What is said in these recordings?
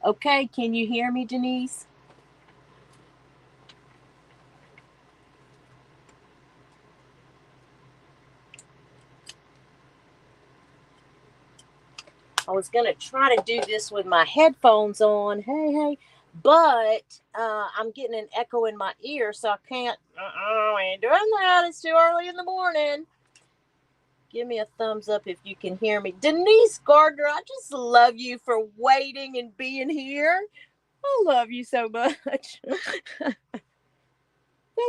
Okay, can you hear me, Denise? I was going to try to do this with my headphones on. Hey, hey. But I'm getting an echo in my ear, so I can't. I ain't doing that. It's too early in the morning. Give me a thumbs up if you can hear me. Denise Gardner, I just love you for waiting and being here. I love you so much. That's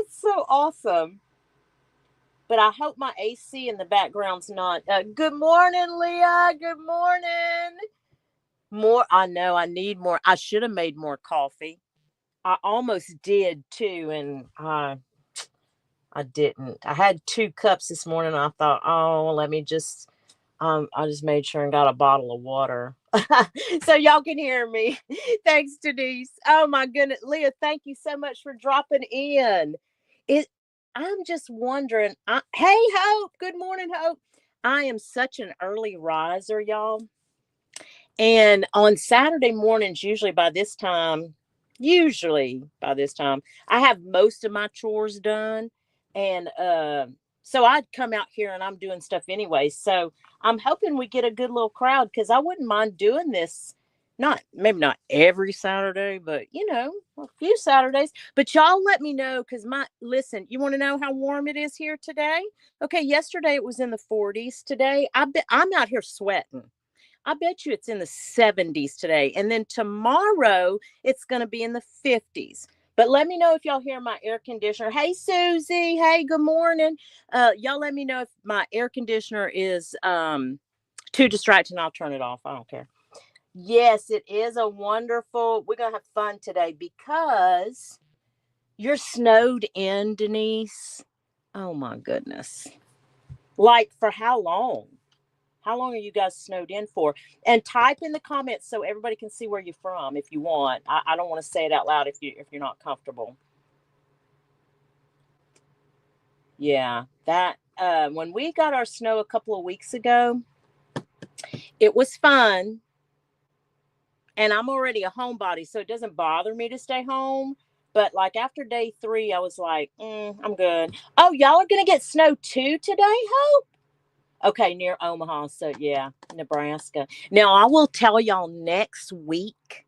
so awesome. But I hope my AC in the background's not. Good morning, Leah. Good morning. More. I know I need more. I should have made more coffee. I almost did too, and I didn't. I had 2 cups this morning. I thought, oh, let me just. I just made sure and got a bottle of water, so y'all can hear me. Thanks, Denise. Oh my goodness, Leah. Thank you so much for dropping in. It. I'm just wondering. Hey, Hope. Good morning, Hope. I am such an early riser, y'all. And on Saturday mornings, usually by this time, I have most of my chores done. And so I'd come out here and I'm doing stuff anyway. So I'm hoping we get a good little crowd because I wouldn't mind doing this. Maybe not every Saturday, but a few Saturdays. But y'all let me know because listen, you want to know how warm it is here today? Okay, yesterday it was in the 40s. Today I'm out here sweating. I bet you it's in the 70s today. And then tomorrow it's going to be in the 50s. But let me know if y'all hear my air conditioner. Hey, Susie. Hey, good morning. Y'all let me know if my air conditioner is too distracting. I'll turn it off. I don't care. Yes, it is we're going to have fun today because you're snowed in, Denise. Oh, my goodness. Like, for how long? How long are you guys snowed in for? And type in the comments so everybody can see where you're from if you want. I don't want to say it out loud if you're not comfortable. Yeah, that when we got our snow a couple of weeks ago, it was fun. And I'm already a homebody, so it doesn't bother me to stay home. But like after day 3, I was like, I'm good. Oh, y'all are gonna get snow too today, Hope? Okay, near Omaha. So yeah, Nebraska. Now I will tell y'all next week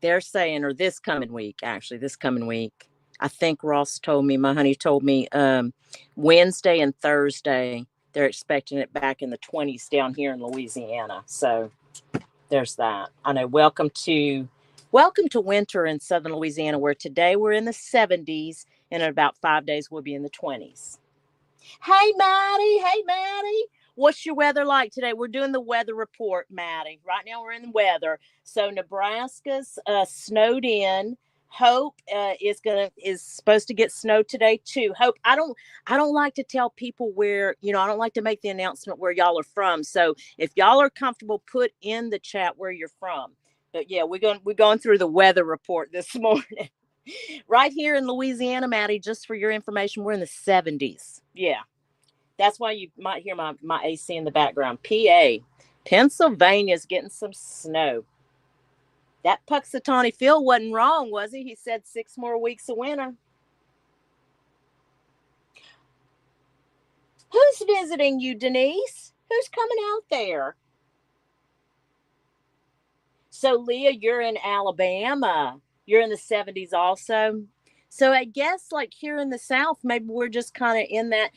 they're saying, or this coming week, I think Ross told me, my honey told me, Wednesday and Thursday, they're expecting it back in the 20s down here in Louisiana. So there's that. I know. Welcome to winter in southern Louisiana, where today we're in the 70s, and in about 5 days we'll be in the 20s. Hey, Maddie. Hey, Maddie. What's your weather like today? We're doing the weather report, Maddie. Right now we're in the weather. So Nebraska's snowed in. Hope is supposed to get snow today too. Hope, I don't like to tell people where, I don't like to make the announcement where y'all are from. So if y'all are comfortable, put in the chat where you're from. But yeah, we're going through the weather report this morning. Right here in Louisiana, Maddie, just for your information, we're in the 70s. Yeah. That's why you might hear my AC in the background. PA. Pennsylvania's getting some snow. That Puxatawny Phil wasn't wrong, was he? He said 6 more weeks of winter. Who's visiting you, Denise? Who's coming out there? So, Leah, you're in Alabama. You're in the 70s also. So I guess like here in the South, maybe we're just kind of in that.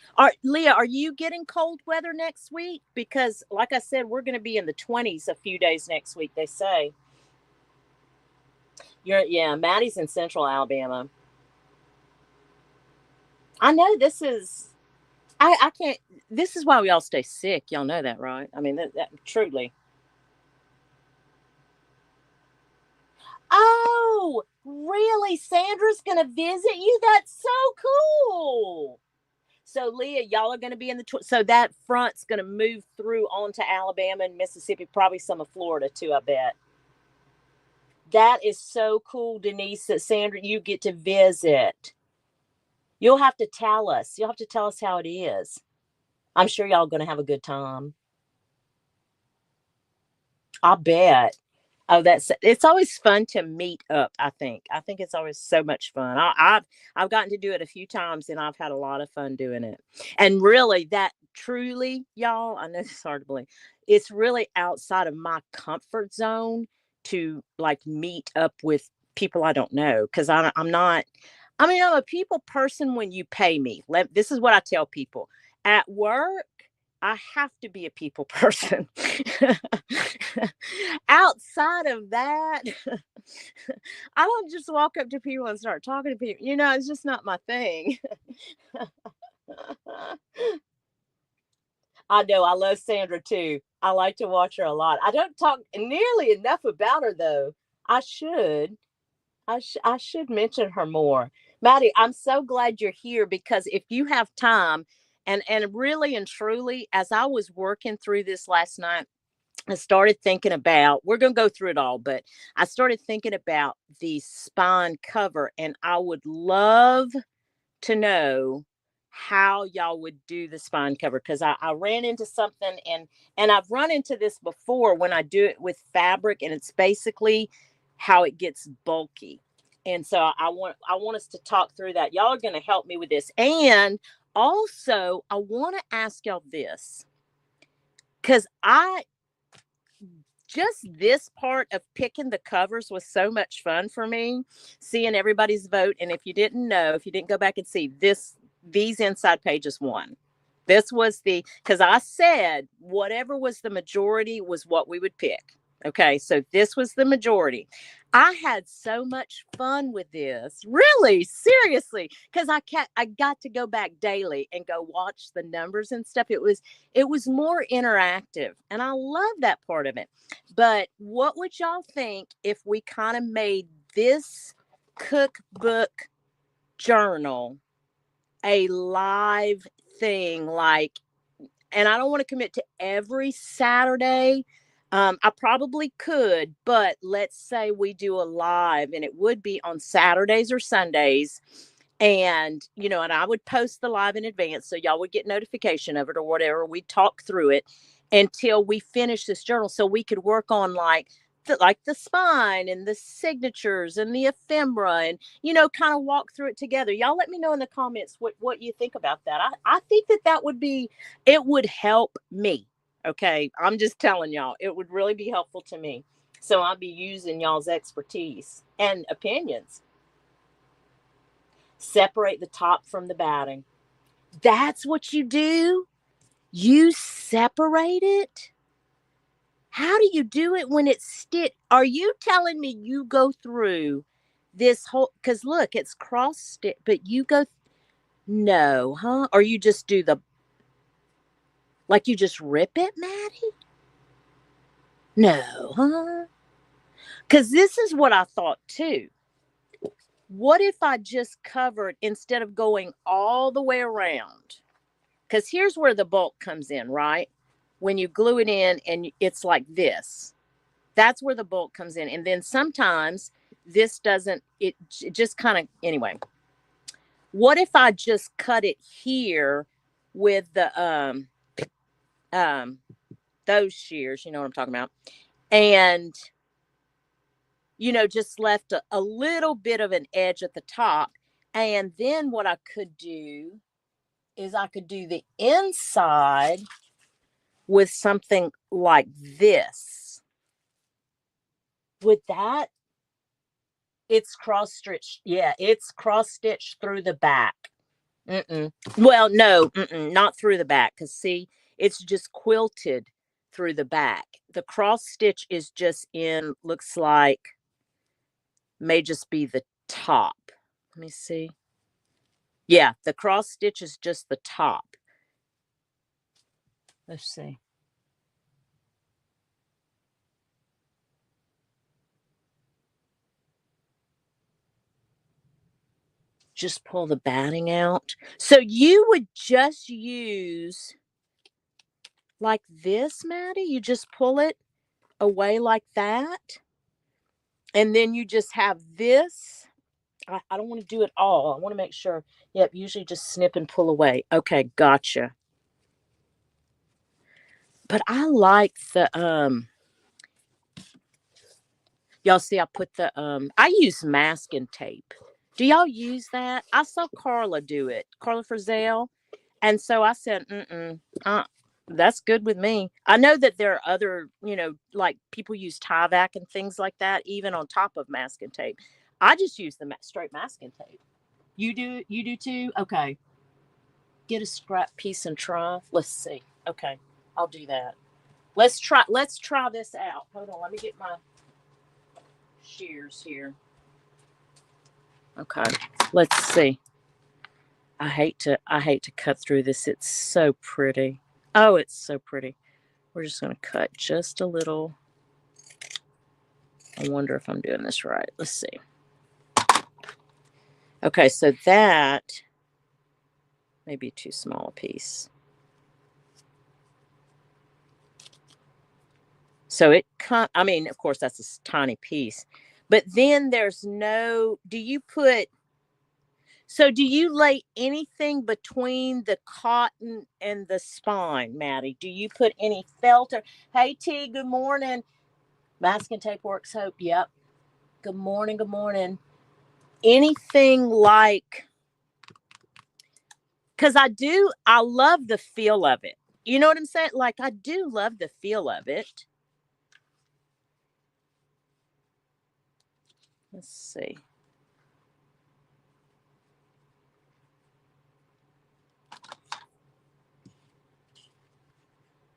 Leah, are you getting cold weather next week? Because like I said, we're going to be in the 20s a few days next week, they say. Yeah, Maddie's in central Alabama. I know I can't, this is why we all stay sick. Y'all know that, right? I mean, that truly. Oh, really? Sandra's going to visit you? That's so cool. So Leah, y'all are going to be in so that front's going to move through onto Alabama and Mississippi, probably some of Florida too, I bet. That is so cool, Denise, that Sandra, you get to visit. You'll have to tell us. You'll have to tell us how it is. I'm sure y'all are going to have a good time. I bet. Oh, it's always fun to meet up. I think it's always so much fun. I've gotten to do it a few times, and I've had a lot of fun doing it. And really, that truly, y'all, I know it's hard to believe. It's really outside of my comfort zone to like meet up with people I don't know, because I'm not. I mean, I'm a people person when you pay me. This is what I tell people at work. I have to be a people person. Outside of that, I don't just walk up to people and start talking to people. It's just not my thing. I know. I love Sandra too. I like to watch her a lot. I don't talk nearly enough about her though. I should. I should mention her more. Maddie, I'm so glad you're here, because if you have time, and really and truly, as I was working through this last night, I started thinking about, we're going to go through it all, but I started thinking about the spine cover, and I would love to know how y'all would do the spine cover, because I ran into something, and I've run into this before when I do it with fabric, and it's basically how it gets bulky. And so I want us to talk through that. Y'all are going to help me with this. And also, I want to ask y'all this, because I just this part of picking the covers was so much fun for me, seeing everybody's vote. And if you didn't know, if you didn't go back and see this, these inside pages won. This was because I said whatever was the majority was what we would pick. Okay, so this was the majority. I had so much fun with this, really, seriously, because I got to go back daily and go watch the numbers and stuff. It was more interactive, and I love that part of it. But what would y'all think if we kind of made this cookbook journal a live thing, like, and I don't want to commit to every Saturday. I probably could, but let's say we do a live, and it would be on Saturdays or Sundays. And I would post the live in advance so y'all would get notification of it or whatever. We talk through it until we finish this journal, so we could work on like the spine and the signatures and the ephemera, and kind of walk through it together. Y'all let me know in the comments what you think about that. I think that it would help me. Okay, I'm just telling y'all, it would really be helpful to me. So I'll be using y'all's expertise and opinions. Separate the top from the batting. That's what you do. You separate it. How do you do it when it's stitched? Are you telling me you go through this whole, because look, it's cross stitch, but you go, no, huh? Or you just do like you just rip it, Maddie? No, huh? Because this is what I thought too. What if I just covered instead of going all the way around? Because here's where the bulk comes in, right? When you glue it in and it's like this, that's where the bulk comes in. And then sometimes this doesn't, it just kind of, anyway. What if I just cut it here with the, um, those shears, you know what I'm talking about? And, just left a little bit of an edge at the top. And then what I could do is I could do the inside with something like this. With that, it's cross stitched. Yeah, it's cross stitched through the back. Well, no, not through the back. Because see, it's just quilted through the back. The cross stitch is just looks like, may just be the top. Let me see. Yeah, the cross stitch is just the top. Let's see. Just pull the batting out. So you would just use like this, Maddie. You just pull it away like that. And then you just have this. I don't want to do it all. I want to make sure. Yep, usually just snip and pull away. Okay, gotcha. But I like Y'all see, I put the, I use masking tape. Do y'all use that? I saw Carla do it, Carla Frizzell. And so I said, that's good with me. I know that there are other, like people use Tyvek and things like that, even on top of masking tape. I just use the straight masking tape. You do too? Okay. Get a scrap piece and try. Let's see. Okay. I'll do that. Let's try this out. Hold on, let me get my shears here. Okay. Let's see. I hate to cut through this. It's so pretty. Oh, it's so pretty. We're just going to cut just a little. I wonder if I'm doing this right. Let's see. Okay, so that may be too small a piece. So I mean, of course, that's a tiny piece. But then there's no, do you lay anything between the cotton and the spine, Maddie? Do you put any felt or, hey, T, good morning. Masking tape works, Hope. Yep. Good morning. Good morning. Anything like, because I love the feel of it. You know what I'm saying? Like, I do love the feel of it. Let's see.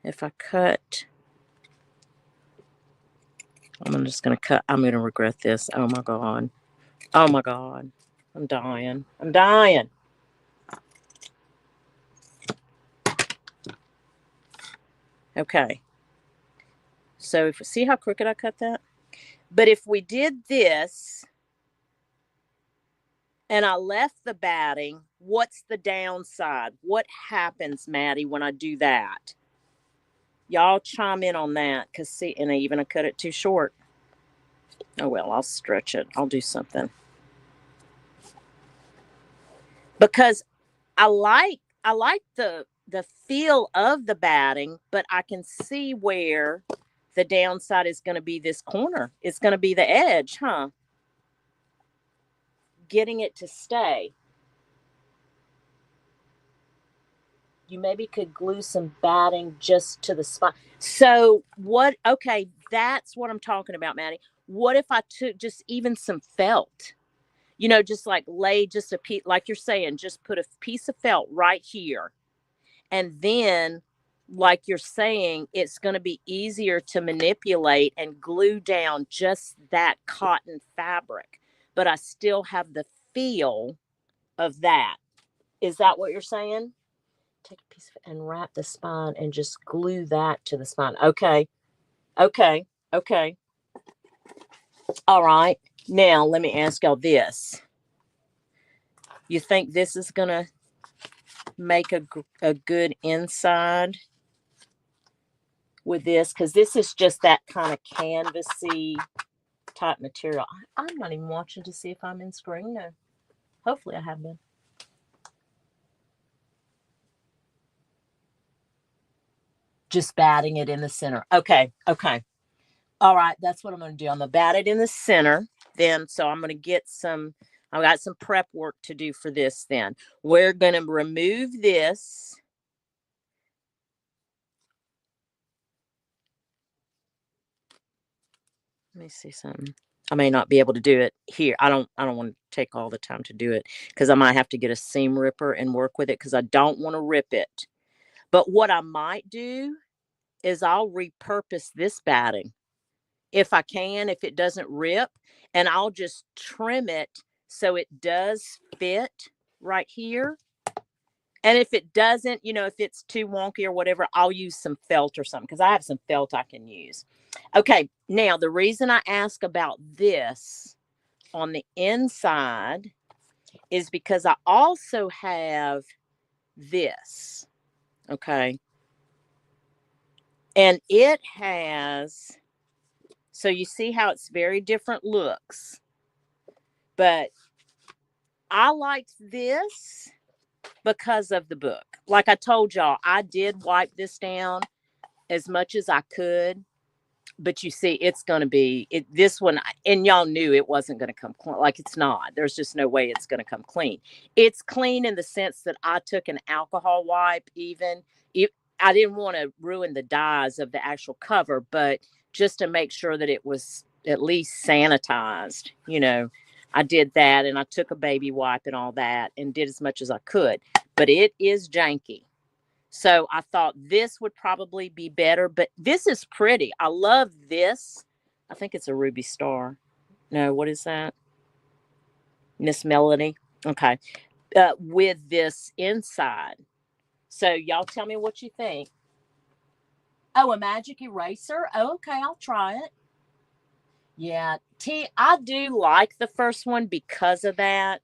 If I cut, I'm just going to cut. I'm going to regret this. Oh, my God. Oh, my God. I'm dying. I'm dying. Okay. So see how crooked I cut that? But if we did this and I left the batting, what's the downside? What happens, Maddie, when I do that? Y'all chime in on that, because see, and I cut it too short. Oh, well, I'll stretch it. I'll do something. Because I like the feel of the batting, but I can see where the downside is going to be this corner. It's going to be the edge, huh? Getting it to stay. You maybe could glue some batting just to the spot. So what? Okay, that's what I'm talking about, Maddie. What if I took just even some felt? Just like lay just a piece, like you're saying, just put a piece of felt right here. And then, like you're saying, it's going to be easier to manipulate and glue down just that cotton fabric. But I still have the feel of that. Is that what you're saying? Take a piece of, and wrap the spine and just glue that to the spine. Okay. Okay. Okay. All right. Now, let me ask y'all this. You think this is going to make a good inside with this? Because this is just that kind of canvasy type material. I'm not even watching to see if I'm in screen. No. Hopefully I have been. Just batting it in the center. Okay. Okay. All right. That's what I'm going to do. I'm going to bat it in the center. Then, so I'm going to get I've got some prep work to do for this then. We're going to remove this. Let me see something. I may not be able to do it here. I don't want to take all the time to do it, because I might have to get a seam ripper and work with it, because I don't want to rip it. But what I might do is I'll repurpose this batting if I can, if it doesn't rip, and I'll just trim it so it does fit right here. And if it doesn't, if it's too wonky or whatever, I'll use some felt or something, because I have some felt I can use. Okay, now the reason I ask about this on the inside is because I also have this, okay? And it has, so you see how it's very different looks. But I liked this because of the book. Like I told y'all, I did wipe this down as much as I could. But you see, it's going to be this one, and y'all knew it wasn't going to come clean. Like, it's not. There's just no way it's going to come clean. It's clean in the sense that I took an alcohol wipe. Even if I didn't want to ruin the dyes of the actual cover, but just to make sure that it was at least sanitized, I did that, and I took a baby wipe and all that, and did as much as I could. But it is janky. So I thought this would probably be better, but this is pretty. I love this. I think it's a ruby star. No, what is that? Miss Melody. Okay. With this inside. So y'all tell me what you think. Oh, a magic eraser. Oh, okay, I'll try it. Yeah, I do like the first one because of that,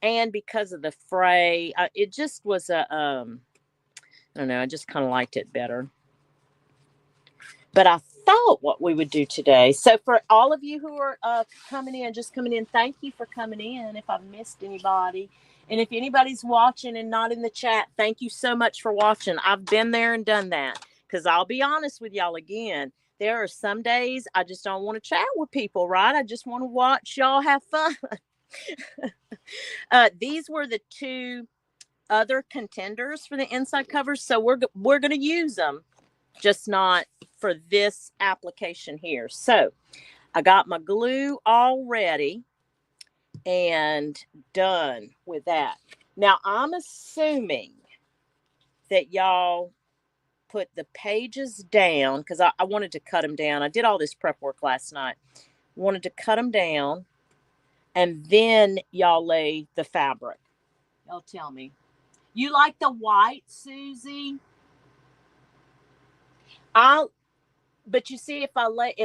and because of the fray. It just was I don't know, I just kind of liked it better. But I thought what we would do today. So for all of you who are coming in, thank you for coming in. If I've missed anybody, and if anybody's watching and not in the chat, thank you so much for watching. I've been there and done that, because I'll be honest with y'all again. There are some days I just don't want to chat with people, right? I just want to watch y'all have fun. These were the two other contenders for the inside covers, so we're going to use them, just not for this application here. So I got my glue all ready and done with that. Now I'm assuming that y'all put the pages down, because I wanted to cut them down. I did all this prep work last night. Wanted to cut them down, and then y'all lay the fabric. Y'all tell me. You like the white, Susie? But you see, if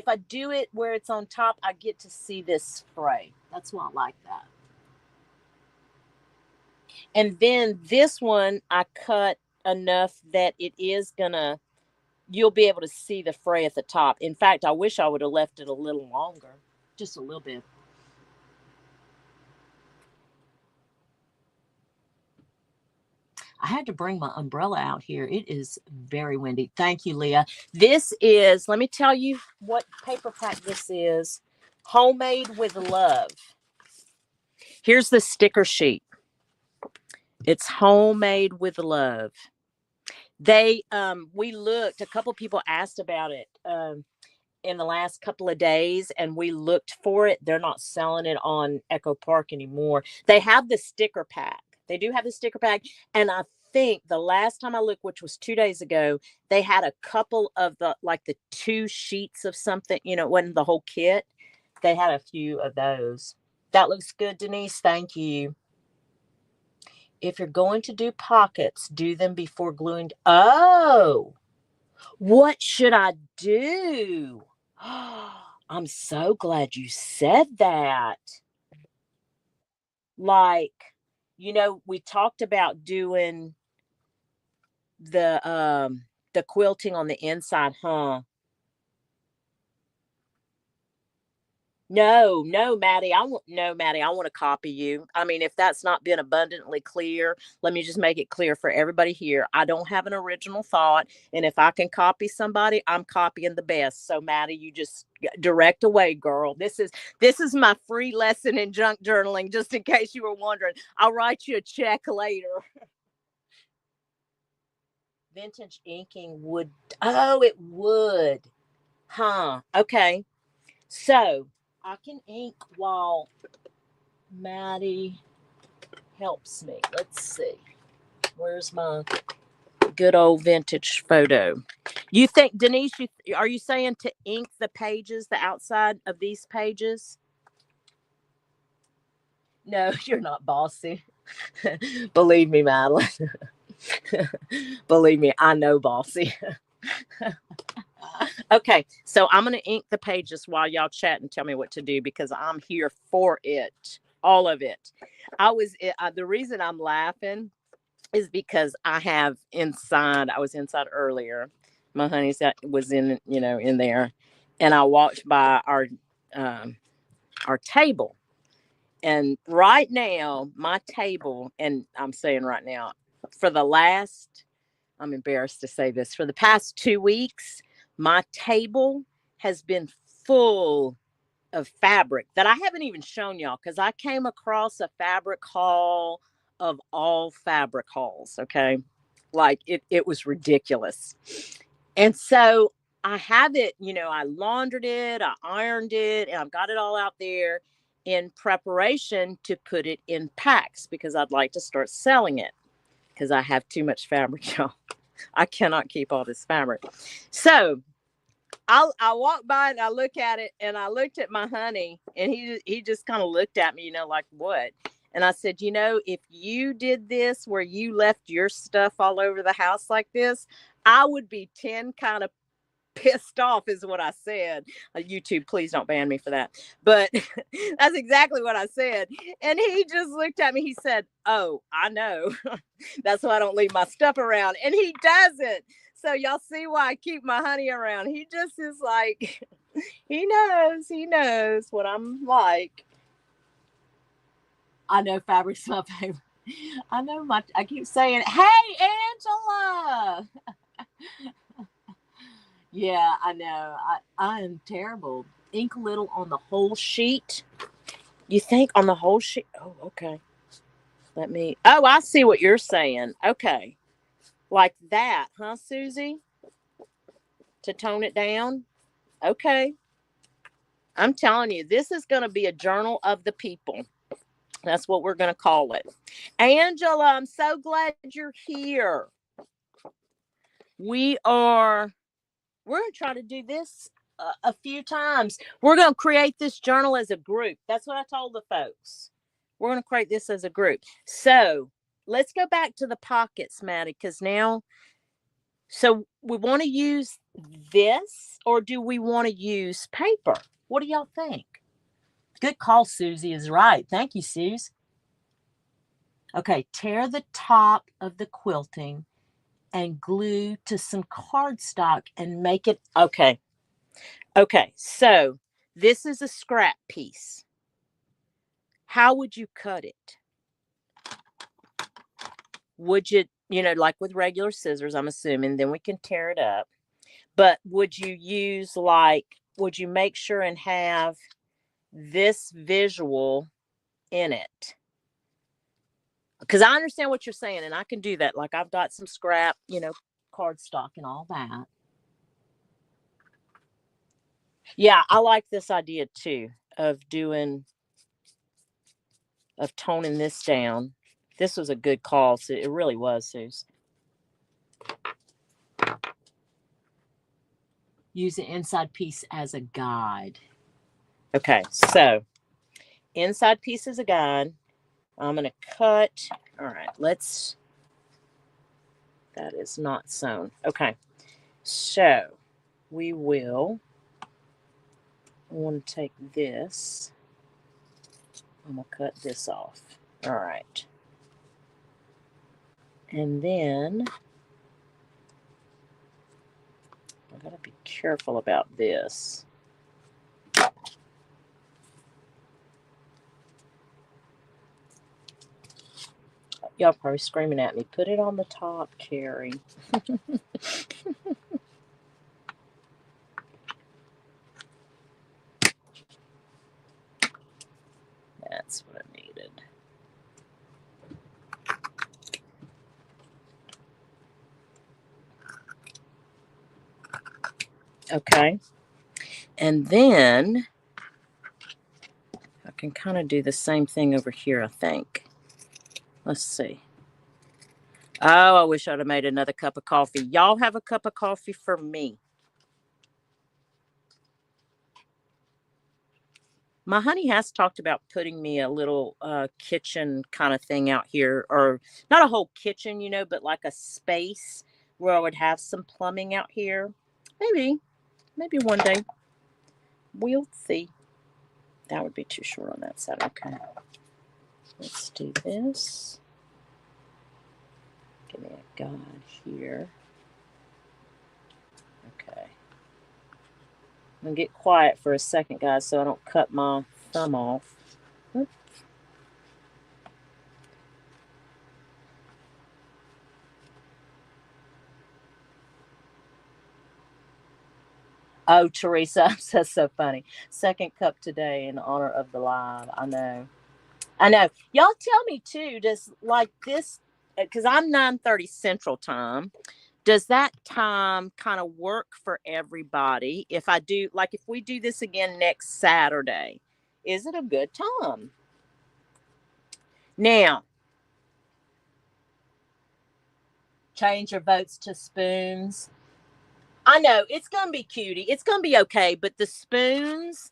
I do it where it's on top, I get to see this fray. That's why I like that. And then this one, I cut enough that you'll be able to see the fray at the top. In fact, I wish I would have left it a little longer, just a little bit. I had to bring my umbrella out here. It is very windy. Thank you, Leah. This is, let me tell you what paper pack this is. Homemade with love. Here's the sticker sheet. It's homemade with love. We looked, a couple people asked about it in the last couple of days, and we looked for it. They're not selling it on Echo Park anymore. They have the sticker pack. They do have the sticker pack, and I think the last time I looked, which was 2 days ago, they had a couple of the 2 sheets of something, it wasn't the whole kit. They had a few of those. That looks good, Denise. Thank you. If you're going to do pockets, do them before gluing. Oh, what should I do? I'm so glad you said that. We talked about doing the quilting on the inside, huh? No, Maddie, I want to copy you. I mean, if that's not been abundantly clear, let me just make it clear for everybody here. I don't have an original thought, and if I can copy somebody, I'm copying the best. So, Maddie, you just direct away, girl. This is my free lesson in junk journaling, just in case you were wondering. I'll write you a check later. Vintage inking would, oh, it would. Huh. Okay. So I can ink while Maddie helps me. Let's see. Where's my good old vintage photo? You think, Denise, are you saying to ink the pages, the outside of these pages? No, you're not bossy. Believe me, Madeline. Believe me, I know bossy. Okay, so I'm going to ink the pages while y'all chat and tell me what to do, because I'm here for it. All of it. The reason I'm laughing is because I was inside earlier. My honey was in there, and I walked by our table. And right now, my table, and I'm saying right now, I'm embarrassed to say this, for the past 2 weeks, my table has been full of fabric that I haven't even shown y'all because I came across a fabric haul of all fabric hauls. Okay. Like it was ridiculous. And so I have it, I laundered it, I ironed it, and I've got it all out there in preparation to put it in packs because I'd like to start selling it because I have too much fabric, y'all. I cannot keep all this fabric. So I walk by and I look at it, and I looked at my honey, and he just kind of looked at me, like, what? And I said, if you did this where you left your stuff all over the house like this, I would be 10 kind of pissed off, is what I said. YouTube, please don't ban me for that. But that's exactly what I said. And he just looked at me. He said, oh, I know. That's why I don't leave my stuff around. And he doesn't. So y'all see why I keep my honey around. He just is like, he knows what I'm like. I know fabric's my favorite. I keep saying, hey, Angela. Yeah, I know. I am terrible. Ink a little on the whole sheet. You think on the whole sheet? Oh, okay. Oh, I see what you're saying. Okay. Like that, huh, Susie? To tone it down? Okay. I'm telling you, this is going to be a journal of the people. That's what we're going to call it. Angela, I'm so glad you're here. We're going to try to do this a few times. We're going to create this journal as a group. That's what I told the folks. We're going to create this as a group. So let's go back to the pockets, Maddie, because now, so we want to use this, or do we want to use paper? What do y'all think? Good call, Susie is right. Thank you, Suze. Okay, tear the top of the quilting and glue to some cardstock and make it, okay, so this is a scrap piece. How would you cut it? Would you, like with regular scissors, I'm assuming, then we can tear it up. But would you make sure and have this visual in it? Because I understand what you're saying, and I can do that. Like I've got some scrap, cardstock and all that. Yeah, I like this idea too of toning this down. This was a good call. So it really was, Suze. Use the inside piece as a guide. Okay, so inside piece as a guide. I'm going to cut. All right, that is not sewn. Okay, so I want to take this. I'm going to cut this off. All right. And then I got to be careful about this. Y'all probably screaming at me. Put it on the top, Carrie. That's what I needed. Okay. And then I can kind of do the same thing over here, I think. Let's see. Oh, I wish I'd have made another cup of coffee. Y'all have a cup of coffee for me. My honey has talked about putting me a little kitchen kind of thing out here, or not a whole kitchen, but like a space where I would have some plumbing out here. Maybe one day. We'll see. That would be too short on that side. Okay. Let's do this. Give me a guide here. Okay. I'm going to get quiet for a second, guys, so I don't cut my thumb off. Oops. Oh, Teresa, that's so funny. Second cup today in honor of the live. I know. I know. Y'all tell me too, does like this, because I'm 9:30 Central Time. Does that time kind of work for everybody? If I do, like if we do this again next Saturday, is it a good time? Now, change your votes to spoons. I know it's gonna be cutie. It's gonna be okay, but the spoons,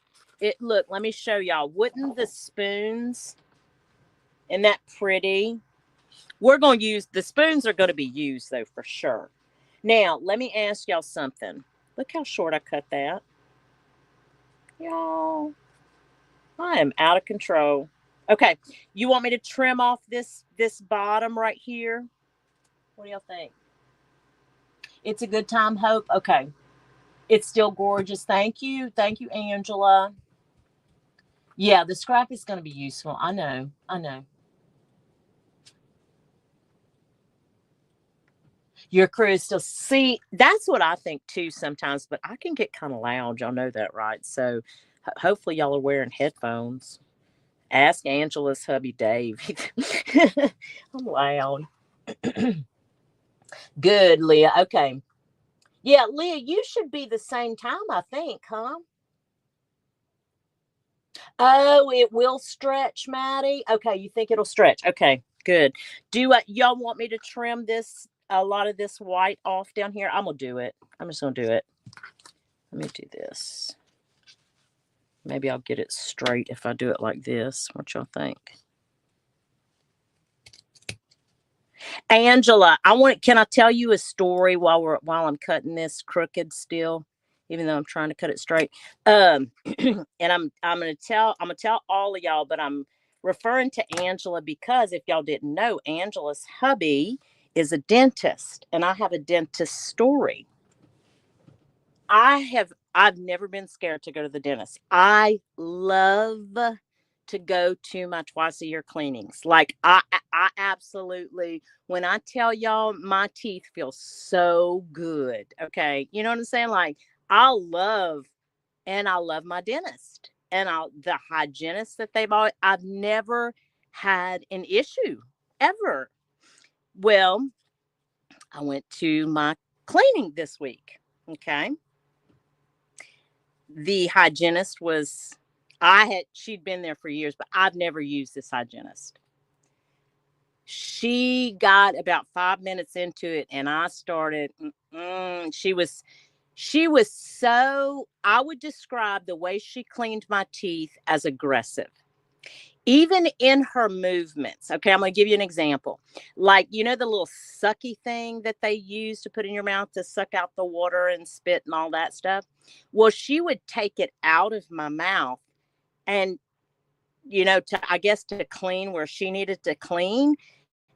look, let me show y'all. Wouldn't the spoons, isn't that pretty? We're gonna use the spoons are gonna be used though for sure. Now, let me ask y'all something. Look how short I cut that. Y'all, I am out of control. Okay, you want me to trim off this bottom right here? What do y'all think? It's a good time, Hope. Okay. It's still gorgeous. Thank you. Thank you, Angela. Yeah, the scrap is going to be useful. I know. I know. Your crew is still, see, that's what I think too sometimes, but I can get kind of loud. Y'all know that, right? So hopefully y'all are wearing headphones. Ask Angela's hubby, Dave. I'm loud. Good, Leah. Okay. Yeah, Leah, you should be the same time, I think, huh? Oh, it will stretch, Maddie. Okay, you think it'll stretch? Okay, good. Do y'all want me to trim a lot of this white off down here? I'm gonna do it. I'm just gonna do it. Let me do this. Maybe I'll get it straight if I do it like this. What y'all think? Angela, can I tell you a story while I'm cutting this crooked still, even though I'm trying to cut it straight? And I'm gonna tell all of y'all, but I'm referring to Angela because if y'all didn't know, Angela's hubby is a dentist, and I have a dentist story. I've never been scared to go to the dentist. I love to go to my twice a year cleanings. Like I absolutely, when I tell y'all my teeth feel so good. Okay. You know what I'm saying? Like I love my dentist and the hygienist that I've never had an issue ever. Well, I went to my cleaning this week. Okay. The hygienist she'd been there for years, but I've never used this hygienist. She got about 5 minutes into it and I started, she was so, I would describe the way she cleaned my teeth as aggressive. Even in her movements. Okay, I'm going to give you an example. Like, you know, the little sucky thing that they use to put in your mouth to suck out the water and spit and all that stuff. Well, she would take it out of my mouth and, you know, to clean where she needed to clean.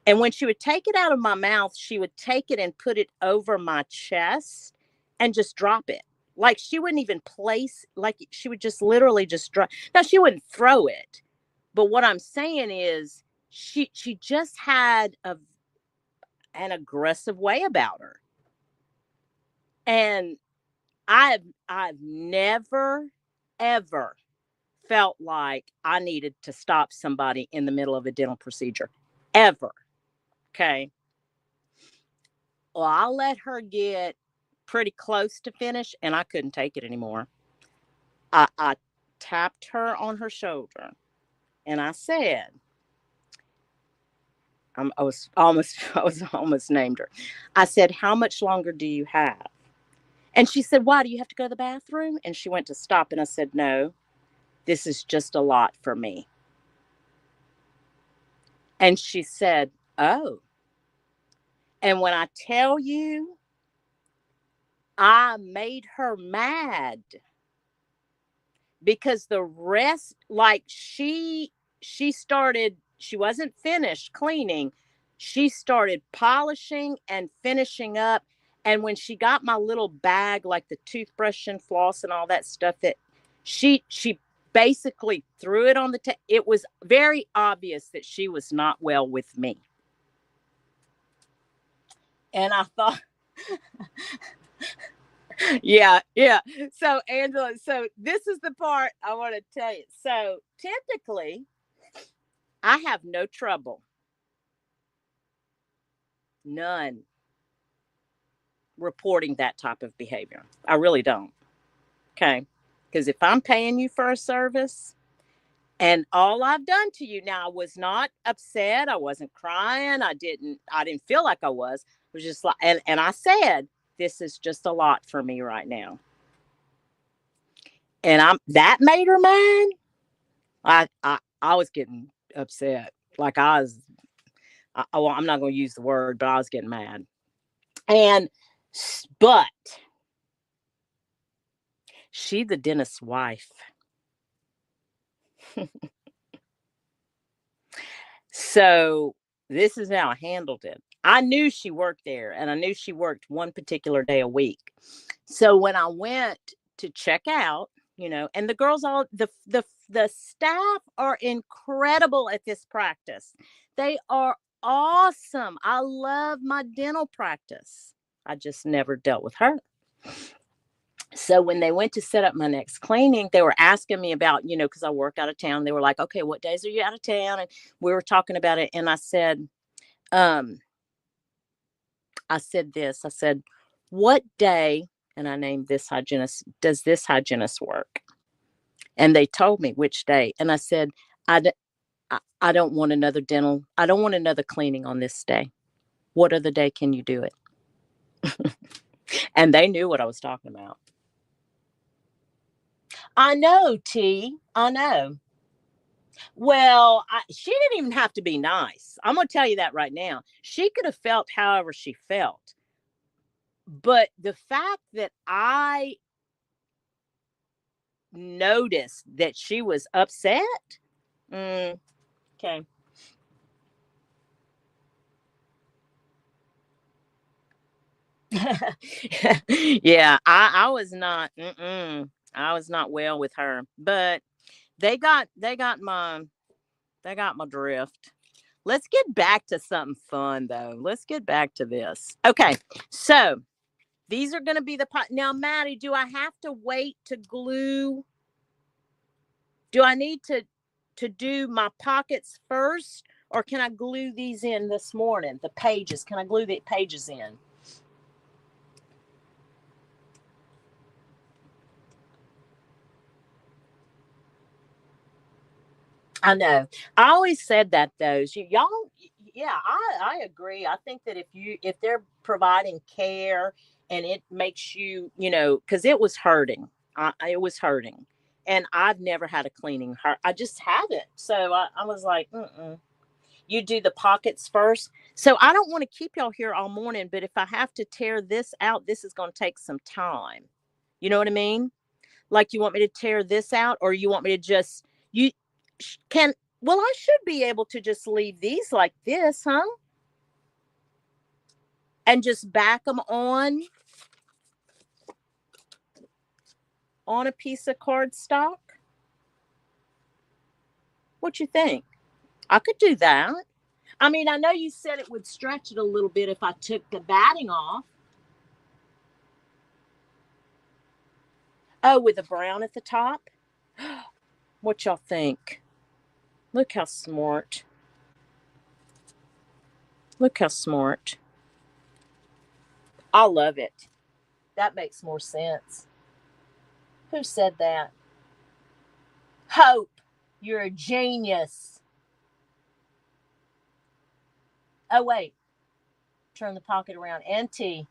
And when she would take it out of my mouth, she would take it and put it over my chest and just drop it. Like she wouldn't even place, like she would just literally just drop. Now, she wouldn't throw it. But what I'm saying is she just had an aggressive way about her. And I've never ever felt like I needed to stop somebody in the middle of a dental procedure. Ever. Okay. Well, I let her get pretty close to finish and I couldn't take it anymore. I tapped her on her shoulder and I said, I was almost named her. I said, "How much longer do you have?" And she said, "Why, do you have to go to the bathroom?" And she went to stop and I said, "No, this is just a lot for me." And she said, "Oh." And when I tell you, I made her mad because the rest, like she wasn't finished cleaning. She started polishing and finishing up. And when she got my little bag, like the toothbrush and floss and all that stuff, that she basically threw it on it was very obvious that she was not well with me. And I thought, Yeah, yeah. So Angela, so this is the part I want to tell you. So typically, I have no trouble, none, reporting that type of behavior. I really don't. Okay. Because if I'm paying you for a service and all I've done to you now, I was not upset, I wasn't crying, I didn't feel like I was. It was just like, and I said, this is just a lot for me right now. And that made her mad. I was getting upset. Like well, I'm not going to use the word, but I was getting mad. And, but she, the dentist's wife. So this is how I handled it. I knew she worked there and I knew she worked one particular day a week. So when I went to check out, and the girls all the staff are incredible at this practice. They are awesome. I love my dental practice. I just never dealt with her. So when they went to set up my next cleaning, they were asking me about, because I work out of town. They were like, okay, what days are you out of town? And we were talking about it. And um, I said this, I said, what day, and I named this hygienist, does this hygienist work? And they told me which day. And I said, I don't want I don't want another cleaning on this day. What other day can you do it? And they knew what I was talking about. I know, T. I know. Well, she didn't even have to be nice. I'm going to tell you that right now. She could have felt however she felt. But the fact that I noticed that she was upset, okay. Yeah, I was not. I was not well with her, but they got my drift. Let's get back to something fun though. Let's get back to this. Okay, so these are going to be the pot. Now, Maddie, do I have to wait to glue? Do I need to do my pockets first, or can I glue these in this morning? The pages. Can I glue the pages in? I know. I always said that though. Y'all, yeah, I agree. I think that if they're providing care and it makes you, because it was hurting. It was hurting, and I've never had a cleaning hurt. I just haven't. So I was like, you do the pockets first. So I don't want to keep y'all here all morning, but if I have to tear this out, this is going to take some time. You know what I mean? Like, you want me to tear this out, or you want me to just you can well, I should be able to just leave these like this, huh? And just back them on a piece of cardstock. What you think? I could do that. I mean, I know you said it would stretch it a little bit if I took the batting off. Oh, with the brown at the top. What y'all think? Look how smart. Look how smart. I love it. That makes more sense. Who said that? Hope, you're a genius. Oh, wait. Turn the pocket around. NT.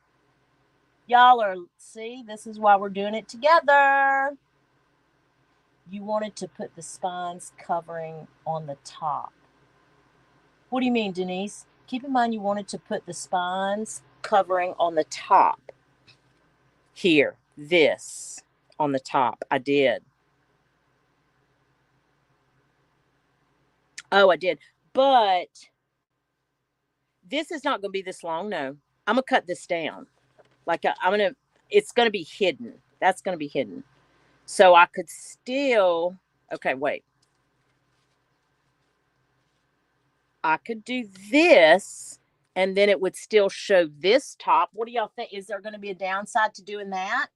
Y'all are, see, this is why we're doing it together. You wanted to put the spines covering on the top. What do you mean, Denise? Keep in mind you wanted to put the spines covering on the top. Here, this on the top. I did. Oh, I did. But this is not going to be this long. No, I'm going to cut this down. Like, it's going to be hidden. That's going to be hidden. So I could still, okay, wait. I could do this and then it would still show this top. What do y'all think? Is there going to be a downside to doing that?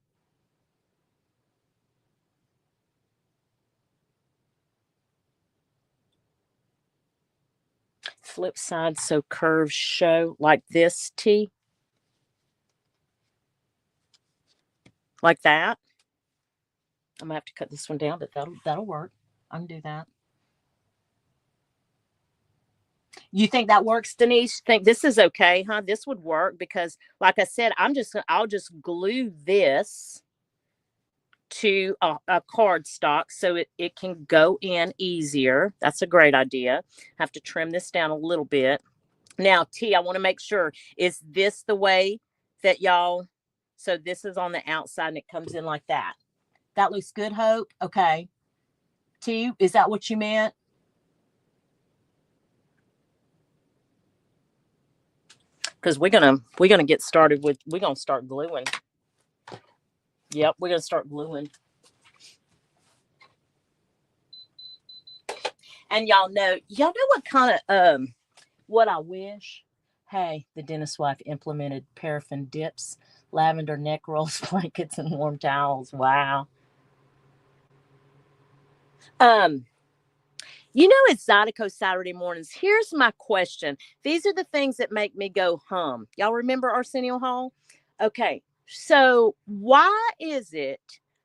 flip side so curves show like this, T. Like that. I'm gonna have to cut this one down, but that'll work. I can do that. You think that works, Denise? Think this is okay, huh? This would work because, like I said, I'll just glue this to a cardstock so it can go in easier. That's a great idea. Have to trim this down a little bit. Now, T, I want to make sure, is this the way that y'all, so this is on the outside and it comes in like that. That looks good, Hope? Okay. T, is that what you meant? Because we're gonna get started with, we're gonna start gluing. Yep, we're gonna start gluing. And y'all know what kind of what I wish? Hey, the dentist wife implemented paraffin dips, lavender neck rolls, blankets, and warm towels. Wow. It's Zydeco Saturday mornings. Here's my question. These are the things that make me go hum. Y'all remember Arsenio Hall? Okay, so why is it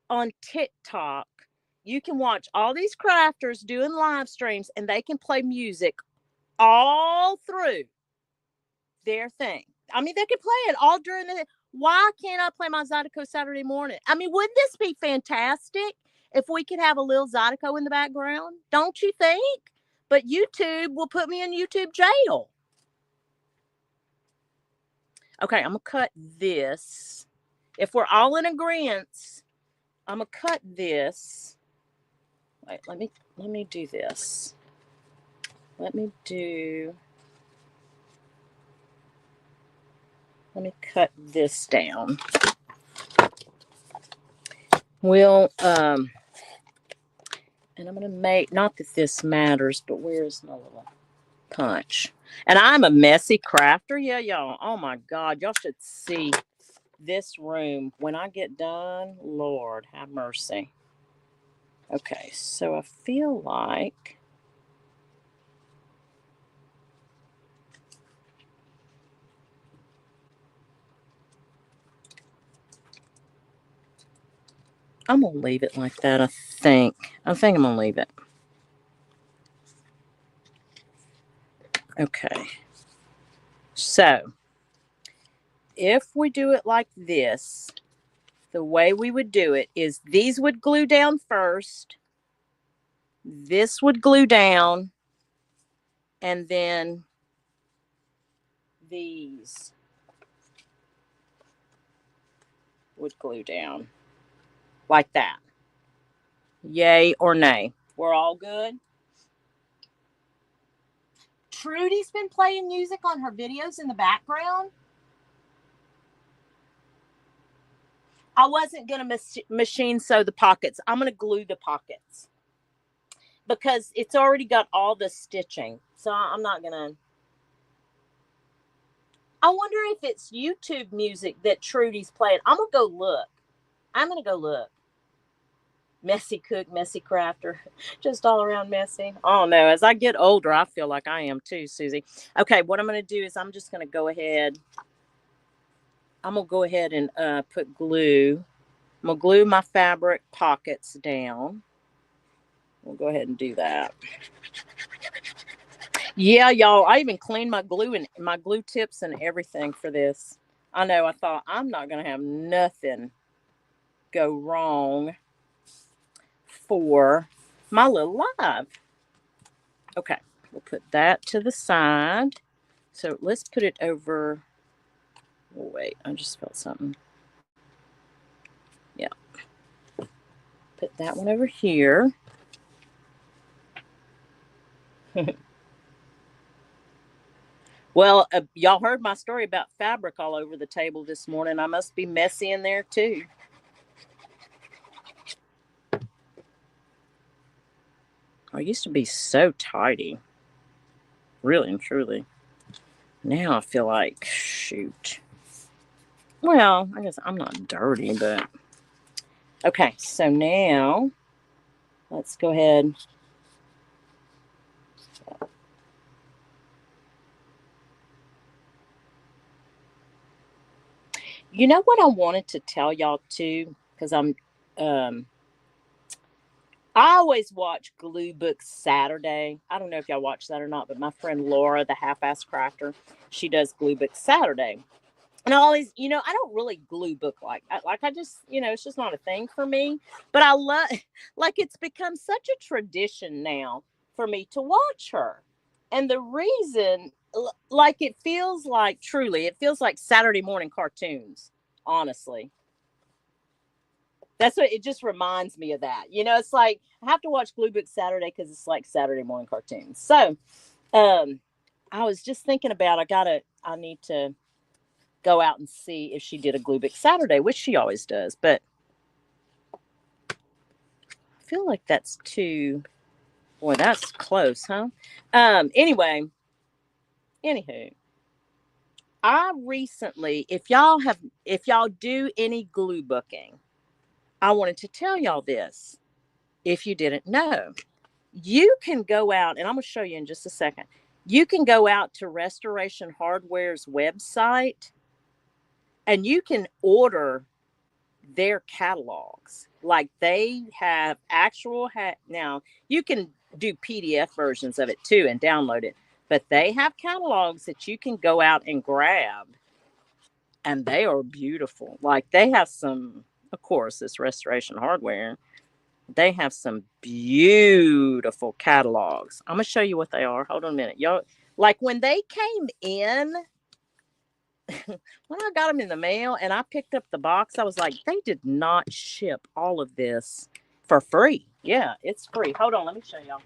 on TikTok you can watch all these crafters doing live streams and they can play music all through their thing? I mean, they can play it all during the. Why can't I play my Zydeco Saturday morning? I mean, wouldn't this be fantastic if we could have a little Zydeco in the background? Don't you think? But YouTube will put me in YouTube jail. Okay, I'm gonna cut this. If we're all in agreement, I'm gonna cut this. Wait, let me do this. Let me cut this down. We'll and I'm gonna make, not that this matters, but where's my little punch? And I'm a messy crafter, yeah, y'all. Oh my God, y'all should see this room when I get done. Lord have mercy. Okay, so I feel like I'm gonna leave it like that. I think I'm gonna leave it. Okay, so if we do it like this, the way we would do it is these would glue down first, this would glue down, and then these would glue down like that. Yay or nay? We're all good. Trudy's been playing music on her videos in the background. I wasn't going to machine sew the pockets. I'm going to glue the pockets because it's already got all the stitching. So I'm not going to. I wonder if it's YouTube music that Trudy's playing. I'm going to go look. Messy cook, messy crafter, just all around messy. Oh no, as I get older, I feel like I am too, Susie. Okay, what I'm going to do is I'm just going to go ahead. I'm going to go ahead and put glue. I'm going to glue my fabric pockets down. We'll go ahead and do that. Yeah, y'all, I even cleaned my glue and my glue tips and everything for this. I know, I thought I'm not going to have nothing go wrong for my little live. Okay, we'll put that to the side. So let's put it over. Oh, wait, I just felt something. Yeah. Put that one over here. Well, y'all heard my story about fabric all over the table this morning. I must be messy in there too. I used to be so tidy. Really and truly. Now I feel like, shoot. Well, I guess I'm not dirty, but. Okay, so now let's go ahead. You know what I wanted to tell y'all too? Because um, I always watch Glue Book Saturday. I don't know if y'all watch that or not, but my friend Laura, the half-ass crafter, she does Glue Book Saturday. And I always, I don't really glue book I just, it's just not a thing for me. But I love, like, it's become such a tradition now for me to watch her. And the reason, like, it feels like Saturday morning cartoons, honestly. That's what it just reminds me of that. It's like I have to watch Glue Book Saturday because it's like Saturday morning cartoons. So, I was just thinking about, I need to go out and see if she did a Glue Book Saturday, which she always does. But I feel like that's too, boy, that's close, huh? Anyway, anywho, I recently, if y'all do any glue booking, I wanted to tell y'all this. If you didn't know, you can go out, and I'm going to show you in just a second. You can go out to Restoration Hardware's website and you can order their catalogs. Like, they have now you can do PDF versions of it too and download it, but they have catalogs that you can go out and grab, and they are beautiful. Like, they have some, of course, this Restoration Hardware, they have some beautiful catalogs. I'm gonna show you what they are. Hold on a minute, y'all. Like, when they came in, when I got them in the mail and I picked up the box, I was like, they did not ship all of this for free. Yeah, it's free. Hold on, let me show y'all.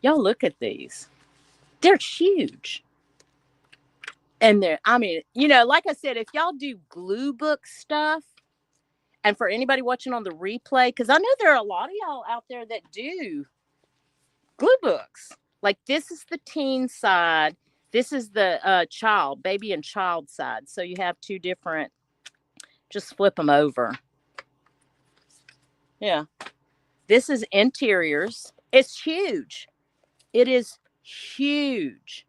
Y'all look at these. They're huge. And like I said, if y'all do glue book stuff, and for anybody watching on the replay, because I know there are a lot of y'all out there that do glue books. Like, this is the teen side. This is the baby and child side. So you have two different, just flip them over. Yeah. This is interiors. It's huge. It is huge.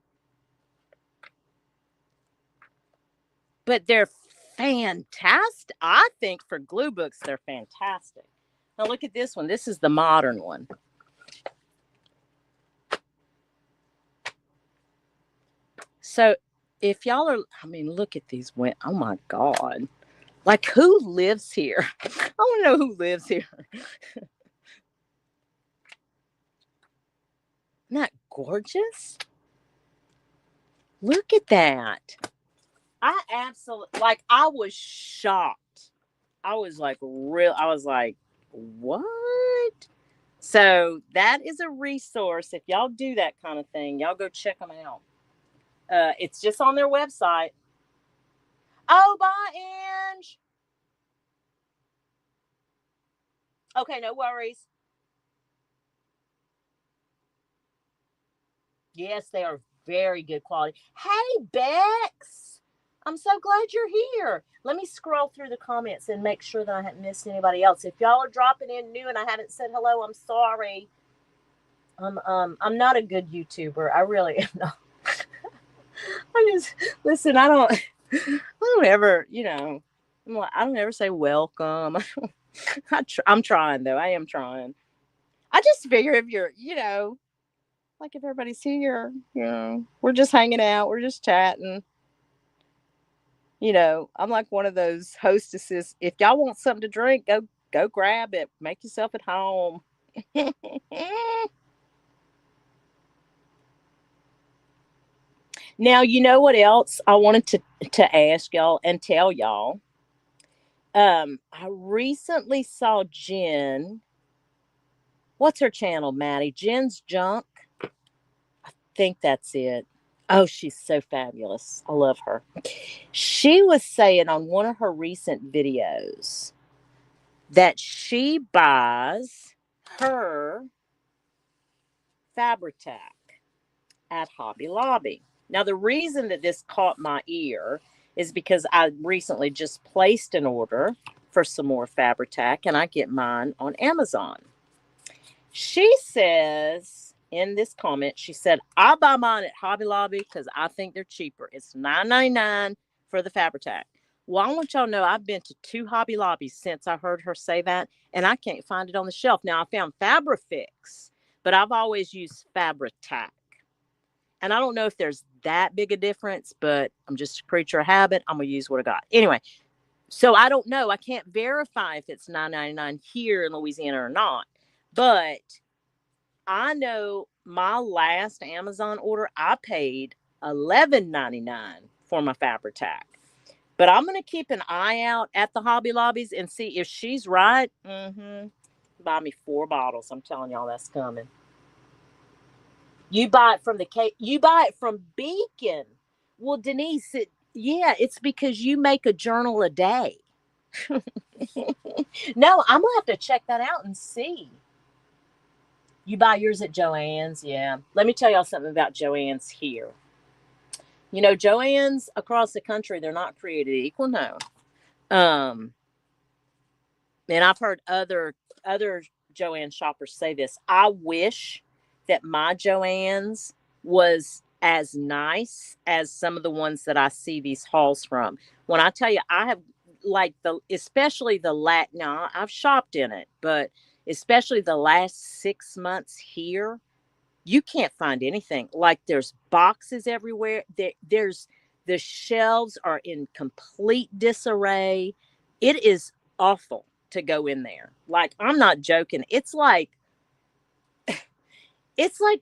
But they're fantastic. I think for glue books, they're fantastic. Now look at this one. This is the modern one. So if y'all are, look at these. Oh my God. Like, who lives here? I want to know who lives here. Isn't that gorgeous? Look at that. I absolutely, like, I was shocked. I was like, what? So that is a resource. If y'all do that kind of thing, y'all go check them out. It's just on their website. Oh, bye, Ange. Okay, no worries. Yes, they are very good quality. Hey, Bex. I'm so glad you're here. Let me scroll through the comments and make sure that I haven't missed anybody else. If y'all are dropping in new and I haven't said hello, I'm sorry. I'm not a good YouTuber. I really am not. I just listen. I don't ever. I don't ever say welcome. I'm trying though. I am trying. I just figure if you're, like, if everybody's here, we're just hanging out, we're just chatting. I'm like one of those hostesses. If y'all want something to drink, go grab it. Make yourself at home. Now, you know what else I wanted to ask y'all and tell y'all? I recently saw Jen. What's her channel, Maddie? Jen's Junk. I think that's it. Oh, she's so fabulous. I love her. She was saying on one of her recent videos that she buys her Fabri-Tac at Hobby Lobby. Now, the reason that this caught my ear is because I recently just placed an order for some more Fabri-Tac, and I get mine on Amazon. She says in this comment. She said, I buy mine at Hobby Lobby because I think they're cheaper. It's $9.99 for the Fabri-Tac. Well, I want y'all to know I've been to 2 Hobby Lobbies since I heard her say that, and I can't find it on the shelf. Now, I found Fabri-Fix, but I've always used Fabri-Tac. And I don't know if there's that big a difference, but I'm just a creature of habit. I'm going to use what I got. Anyway, so I don't know. I can't verify if it's $9.99 here in Louisiana or not. But I know my last Amazon order, I paid $11.99 for my Fabri-Tac. But I'm going to keep an eye out at the Hobby Lobbies and see if she's right. Buy me 4 bottles. I'm telling y'all that's coming. You buy it from you buy it from Beacon. Well, Denise, it's because you make a journal a day. No, I'm going to have to check that out and see. You buy yours at Joann's? Yeah. Let me tell y'all something about Joann's here. You know, Joann's across the country, they're not created equal, no. And I've heard other Joann shoppers say this. I wish that my Joann's was as nice as some of the ones that I see these hauls from. When I tell you, I have especially now I've shopped in it, but especially the last 6 months here, you can't find anything. Like, there's boxes everywhere. The shelves are in complete disarray. It is awful to go in there. Like, I'm not joking. It's like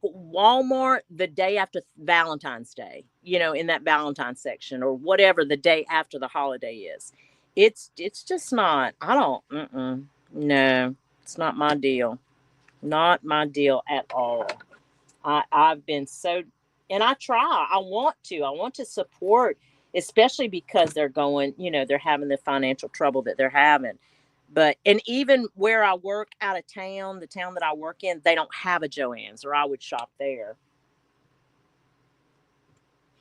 Walmart the day after Valentine's Day, in that Valentine's section, or whatever the day after the holiday is. It's just not, no, it's not my deal. Not my deal at all. I've been so, and I want to support, especially because they're going, they're having the financial trouble that they're having. And even where I work out of town, the town that I work in, they don't have a Joann's, or I would shop there.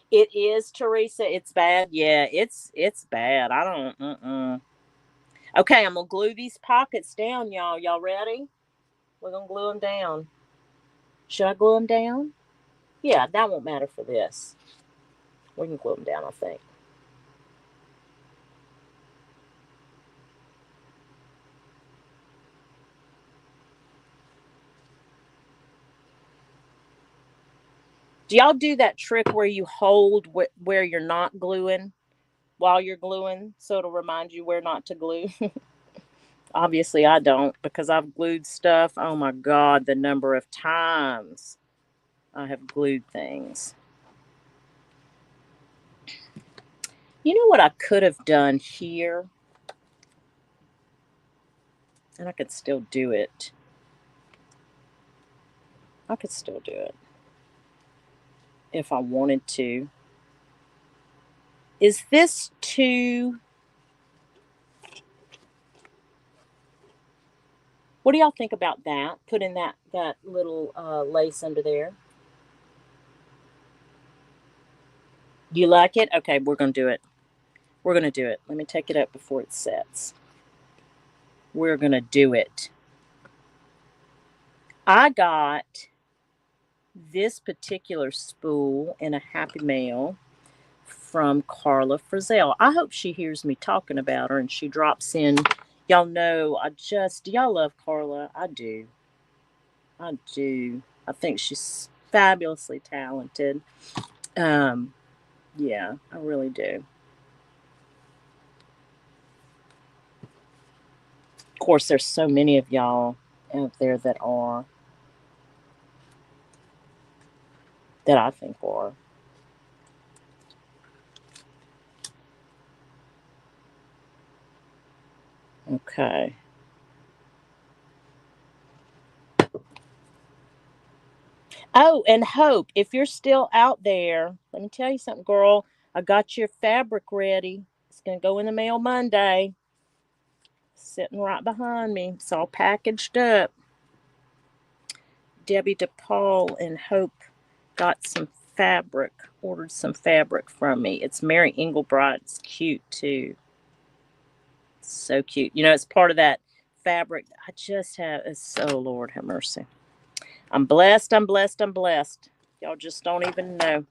It is, Teresa. It's bad. Yeah, it's bad. I don't, Okay, I'm going to glue these pockets down, y'all. Y'all ready? We're going to glue them down. Should I glue them down? Yeah, that won't matter for this. We can glue them down, I think. Do y'all do that trick where you hold where you're not gluing while you're gluing, so it'll remind you where not to glue? Obviously, I don't, because I've glued stuff. Oh my God, the number of times I have glued things. You know what I could have done here? And I could still do it. I could still do it if I wanted to. Is this too... What do y'all think about that? Putting that little lace under there. Do you like it? Okay, we're going to do it. We're going to do it. Let me take it up before it sets. We're going to do it. I got this particular spool in a Happy Mail from Carla Frizzell. I hope she hears me talking about her and she drops in. Y'all know, do y'all love Carla? I do. I do. I think she's fabulously talented. Yeah, I really do. Of course, there's so many of y'all out there that I think are. Okay. Oh, and Hope, if you're still out there, let me tell you something, girl. I got your fabric ready. It's going to go in the mail Monday. Sitting right behind me. It's all packaged up. Debbie DePaul and Hope got some fabric, ordered some fabric from me. It's Mary Engelbreit. It's cute, too. It's so cute. It's part of that fabric I just have. Oh, Lord, have mercy. I'm blessed. I'm blessed. I'm blessed. Y'all just don't even know.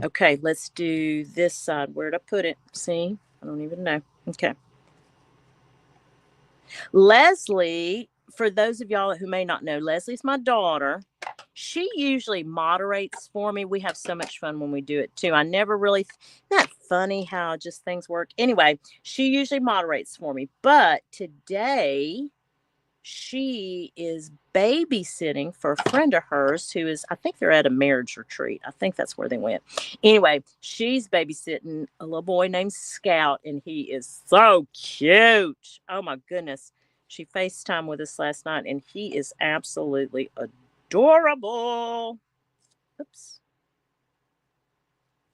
Okay, let's do this side. Where'd I put it? See? I don't even know. Okay. Leslie, for those of y'all who may not know, Leslie's my daughter. She usually moderates for me. We have so much fun when we do it too. I never really, isn't that funny how just things work? Anyway, she usually moderates for me. But today, she is babysitting for a friend of hers who is, I think they're at a marriage retreat. I think that's where they went. Anyway, she's babysitting a little boy named Scout, and he is so cute. Oh my goodness. She FaceTimed with us last night, and he is absolutely adorable. Oops.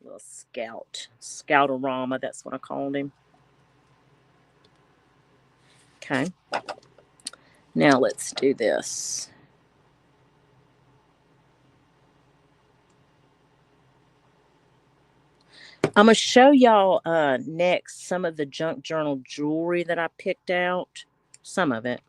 Little Scout. Scoutorama, that's what I called him. Okay. Now let's do this. I'm going to show y'all next some of the junk journal jewelry that I picked out. Some of it.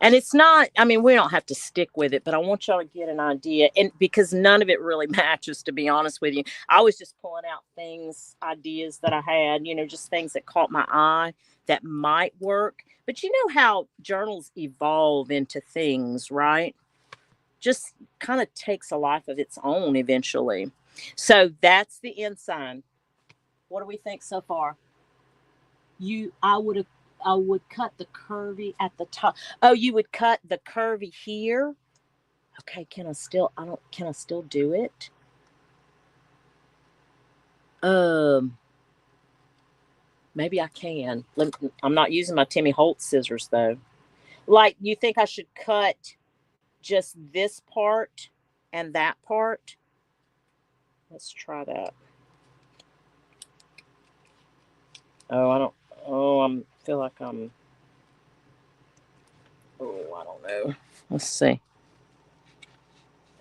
And it's not, I mean, we don't have to stick with it, but I want y'all to get an idea. And because none of it really matches, to be honest with you. I was just pulling out things, ideas that I had, just things that caught my eye that might work. But you know how journals evolve into things, right? Just kind of takes a life of its own eventually. So that's the inside. What do we think so far? I would cut the curvy at the top. Oh, you would cut the curvy here? Okay, can I still do it? Maybe I can. I'm not using my Timmy Holtz scissors though. Like, you think I should cut just this part and that part? Let's try that. Oh, I don't. Oh, I feel like I'm. Oh, I don't know. Let's see.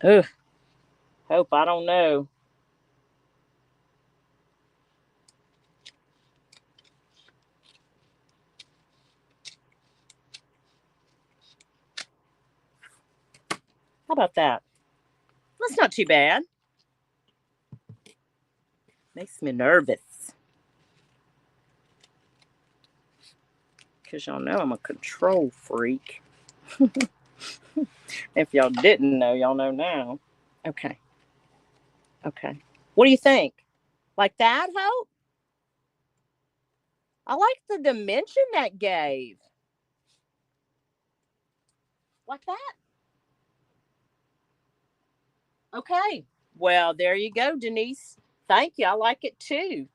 Oh, hope I don't know. How about that? That's not too bad. Makes me nervous. Because y'all know I'm a control freak. If y'all didn't know, y'all know now. Okay. Okay. What do you think? Like that, Hope? I like the dimension that gave. Like that? Okay. Well, there you go, Denise. Thank you. I like it too.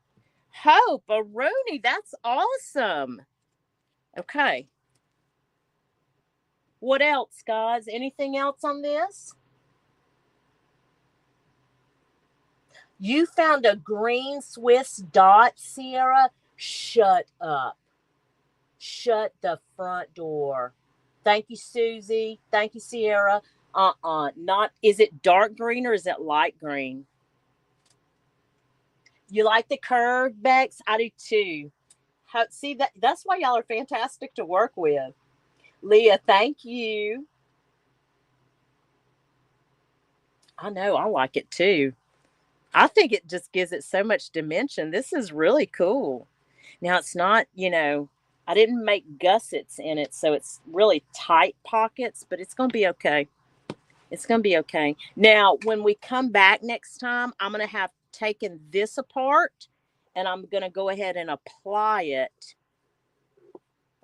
Hope, a Rooney. That's awesome. Okay. What else, guys? Anything else on this? You found a green Swiss dot, Sierra? Shut up. Shut the front door. Thank you, Susie. Thank you, Sierra. Not, is it dark green or is it light green? You like the curve, Bex? I do too. See, that's why y'all are fantastic to work with. Leah, thank you. I know, I like it too. I think it just gives it so much dimension. This is really cool. Now, it's not, I didn't make gussets in it, so it's really tight pockets, but it's going to be okay. It's going to be okay. Now, when we come back next time, I'm going to have taken this apart, and I'm going to go ahead and apply it.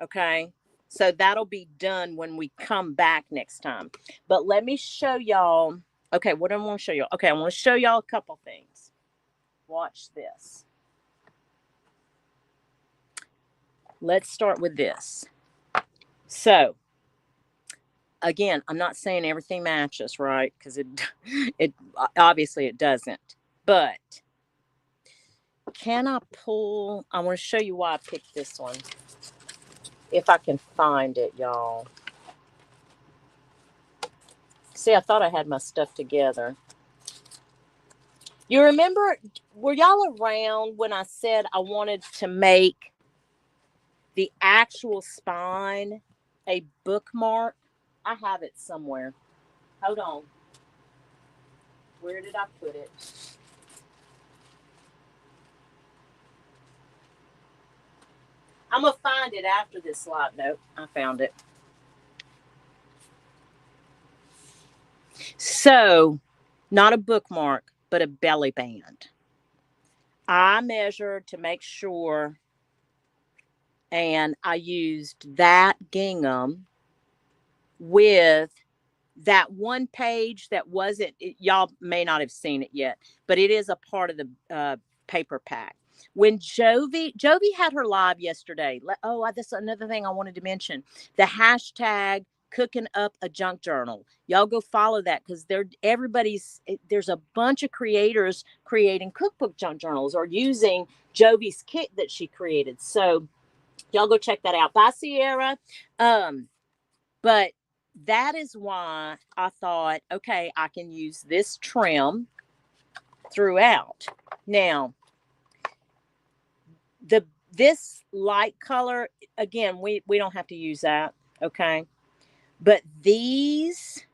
Okay? So that'll be done when we come back next time. But let me show y'all. Okay, what do I want to show y'all? Okay, I want to show y'all a couple things. Watch this. Let's start with this. So, again, I'm not saying everything matches, right? Because it obviously it doesn't. But can I pull? I want to show you why I picked this one. If I can find it, y'all. See, I thought I had my stuff together. You remember, were y'all around when I said I wanted to make the actual spine a bookmark? I have it somewhere. Hold on. Where did I put it? I'm going to find it after this slide. Nope, I found it. So, not a bookmark, but a belly band. I measured to make sure, and I used that gingham with that one page that wasn't, y'all may not have seen it yet, but it is a part of the paper pack. When Jovi had her live yesterday. Oh, that's another thing I wanted to mention. The hashtag cooking up a junk journal. Y'all go follow that, because there's a bunch of creators creating cookbook junk journals or using Jovi's kit that she created. So y'all go check that out. Bye, Sierra. But that is why I thought, okay, I can use this trim throughout. Now, this light color, again, we don't have to use that, okay? But these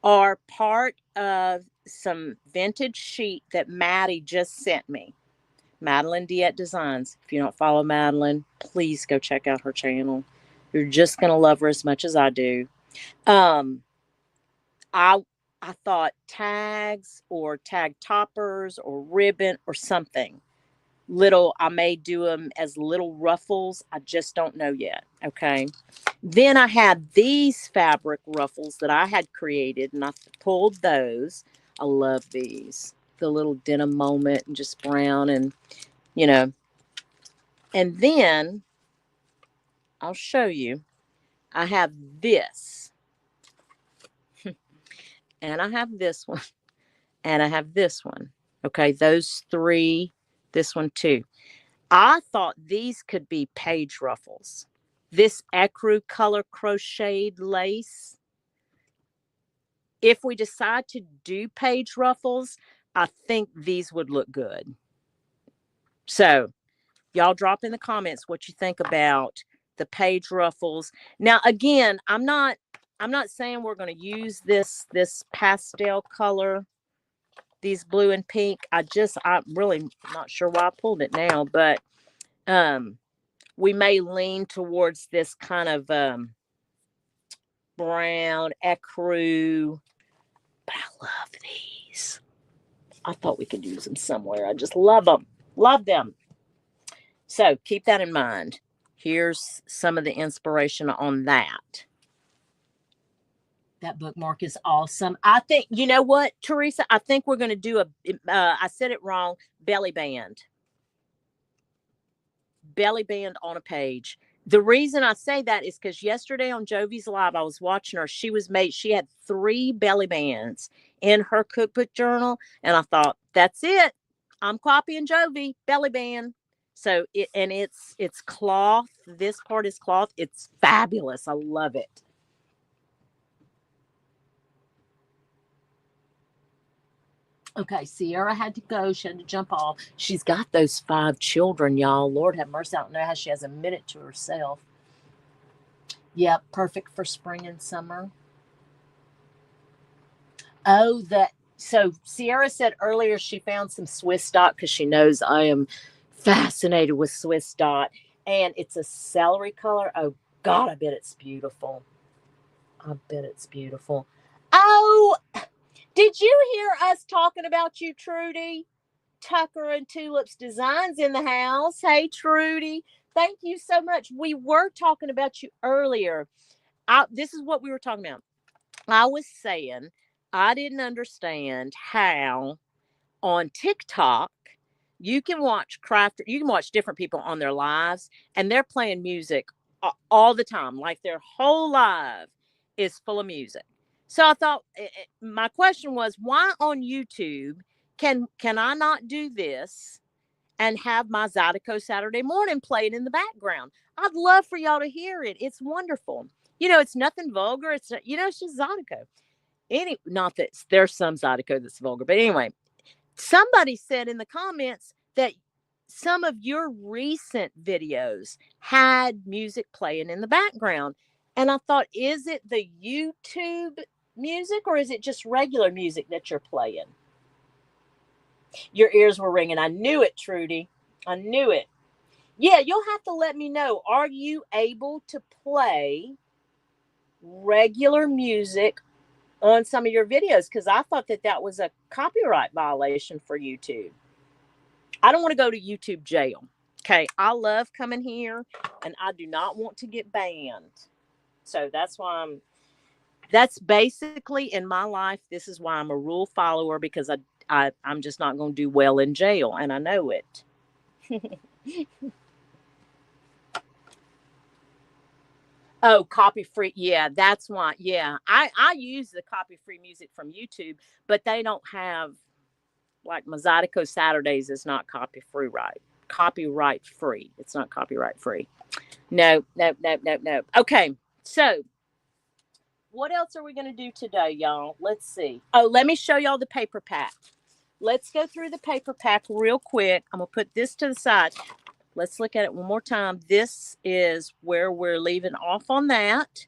are part of some vintage sheet that Maddie just sent me. Madeline Diet Designs. If you don't follow Madeline, please go check out her channel. You're just going to love her as much as I do. I thought tags or tag toppers or ribbon or something. I may do them as little ruffles. I just don't know yet. Okay. Then I had these fabric ruffles that I had created, and I pulled those. I love these. The little denim moment and just brown and, and then I'll show you. I have this. And I have this one. And I have this one. Okay. Those three. This one too. I thought these could be page ruffles. This ecru color crocheted lace. If we decide to do page ruffles, I think these would look good. So y'all drop in the comments what you think about the page ruffles. Now, again, I'm not saying we're going to use this pastel color, these blue and pink. I'm really not sure why I pulled it now, but we may lean towards this kind of brown ecru, but I love these. I thought we could use them somewhere. I just love them. Love them. So keep that in mind. Here's some of the inspiration on that. That bookmark is awesome. I think, you know what, Teresa? I think we're going to do I said it wrong, belly band. Belly band on a page. The reason I say that is because yesterday on Jovi's Live, I was watching her. She had 3 belly bands in her cookbook journal. And I thought, that's it. I'm copying Jovi, belly band. So it's cloth. This part is cloth. It's fabulous. I love it. Okay, Sierra had to go. She had to jump off. She's got those 5 children, y'all. Lord have mercy. I don't know how she has a minute to herself. Yep, perfect for spring and summer. Oh, so Sierra said earlier she found some Swiss dot because she knows I am fascinated with Swiss dot. And it's a celery color. Oh, God, I bet it's beautiful. I bet it's beautiful. Oh, did you hear us talking about you, Trudy? Tucker and Tulips Designs in the house. Hey, Trudy. Thank you so much. We were talking about you earlier. This is what we were talking about. I was saying I didn't understand how on TikTok you can watch different people on their lives, and they're playing music all the time. Like their whole live is full of music. So I thought my question was, why on YouTube can I not do this and have my Zydeco Saturday Morning played in the background? I'd love for y'all to hear it. It's wonderful. It's nothing vulgar. It's just Zydeco. Not that there's some Zydeco that's vulgar, but anyway, somebody said in the comments that some of your recent videos had music playing in the background. And I thought, is it the YouTube music or is it just regular music that you're playing? Your ears were ringing. I knew it, Trudy. I knew it. Yeah, you'll have to let me know. Are you able to play regular music on some of your videos? Because I thought that was a copyright violation for YouTube. I don't want to go to YouTube jail. Okay, I love coming here and I do not want to get banned. So that's why that's basically in my life. This is why I'm a rule follower, because I'm just not going to do well in jail, and I know it. Oh, copy free. Yeah, that's why. Yeah, I use the copy free music from YouTube, but they don't have, like, Mozatico Saturdays is not copyright free. It's not copyright free. No. Okay, so what else are we going to do today, y'all? Let's see. Oh, let me show y'all the paper pack. Let's go through the paper pack real quick. I'm going to put this to the side. Let's look at it one more time. This is where we're leaving off on that.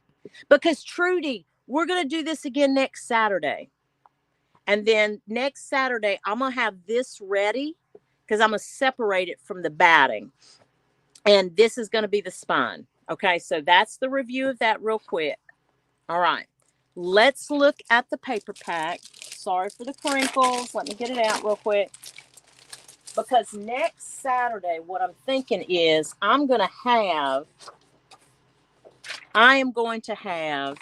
Because, Trudy, we're going to do this again next Saturday. And then next Saturday, I'm going to have this ready because I'm going to separate it from the batting. And this is going to be the spine. Okay, so that's the review of that real quick. All right, let's look at the paper pack. Sorry for the crinkles. Let me get it out real quick. Because next Saturday, what I'm thinking is I am going to have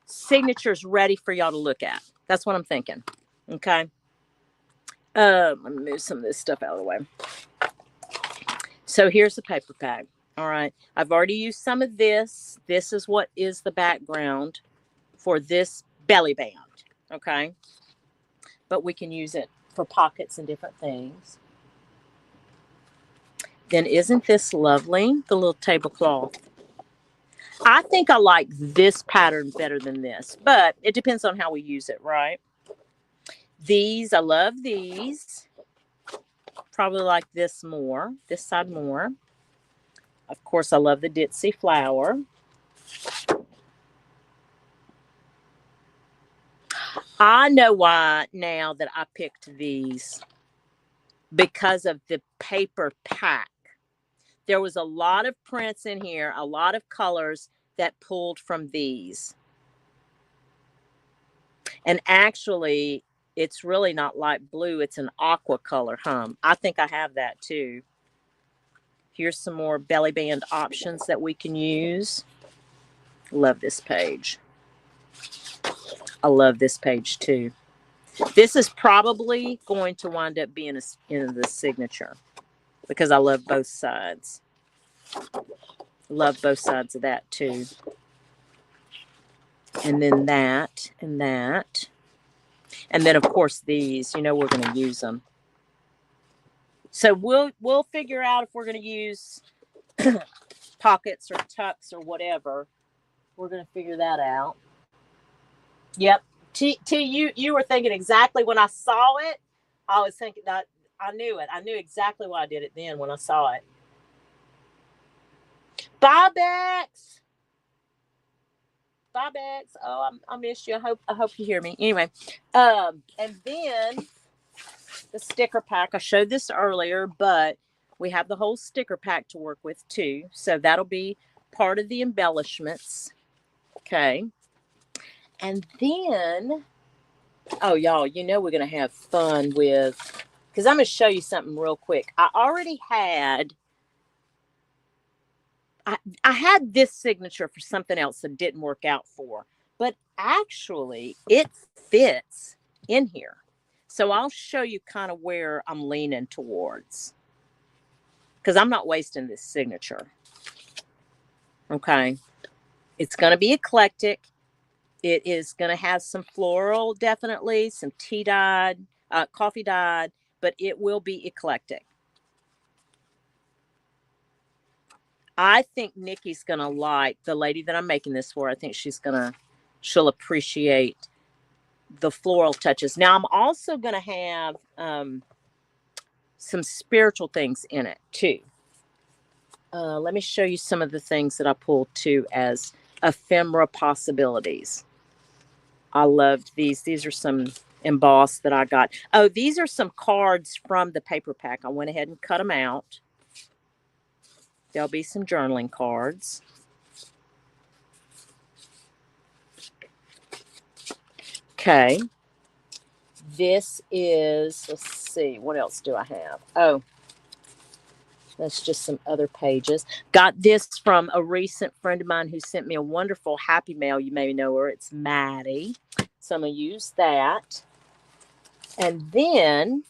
signatures ready for y'all to look at. That's what I'm thinking. Okay. Let me move some of this stuff out of the way. So here's the paper pack. All right. I've already used some of this. This is what is the background for this belly band. Okay. But we can use it for pockets and different things. Then isn't this lovely? The little tablecloth. I think I like this pattern better than this, but it depends on how we use it, right? These, I love these. Probably like this more, this side more. Of course, I love the ditzy flower. I know why now that I picked these, because of the paper pack. There was a lot of prints in here, a lot of colors that pulled from these. And actually, it's really not light blue. It's an aqua color, I think I have that too. Here's some more belly band options that we can use. Love this page. I love this page too. This is probably going to wind up being in the signature because I love both sides. Love both sides of that too. And then that and that. And then, of course, these, we're going to use them. So we'll figure out if we're going to use pockets or tucks or whatever. We're going to figure that out. Yep. T, you were thinking exactly when I saw it. I was thinking that I knew it. I knew exactly why I did it then when I saw it. Bye, Bex. Bye, Bex. Oh, I missed you. I hope you hear me. Anyway, and then the sticker pack. I showed this earlier, but we have the whole sticker pack to work with too. So that'll be part of the embellishments. Okay. And then, oh, y'all, we're going to have fun with, because I'm going to show you something real quick. I already had, I had this signature for something else that didn't work out for, but actually it fits in here. So I'll show you kind of where I'm leaning towards, because I'm not wasting this signature. Okay. It's going to be eclectic. It is going to have some floral, definitely, some tea dyed, coffee dyed, but it will be eclectic. I think Nikki's going to like, the lady that I'm making this for, I think she'll appreciate the floral touches. Now, I'm also going to have some spiritual things in it, too. Let me show you some of the things that I pulled too as ephemera possibilities. I loved these. These are some embossed that I got. Oh, these are some cards from the paper pack. I went ahead and cut them out. There'll be some journaling cards. Okay. This is, let's see, what else do I have? Oh, that's just some other pages. Got this from a recent friend of mine who sent me a wonderful happy mail. You may know her. It's Maddie. So I'm going to use that. And then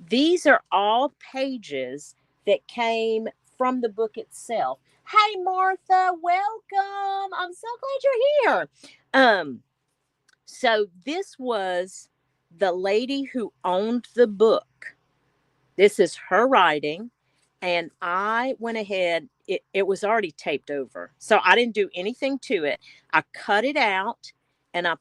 these are all pages that came from the book itself. Hey, Martha, welcome. I'm so glad you're here. So this was the lady who owned the book. This is her writing. And I went ahead, it was already taped over. So I didn't do anything to it. I cut it out and I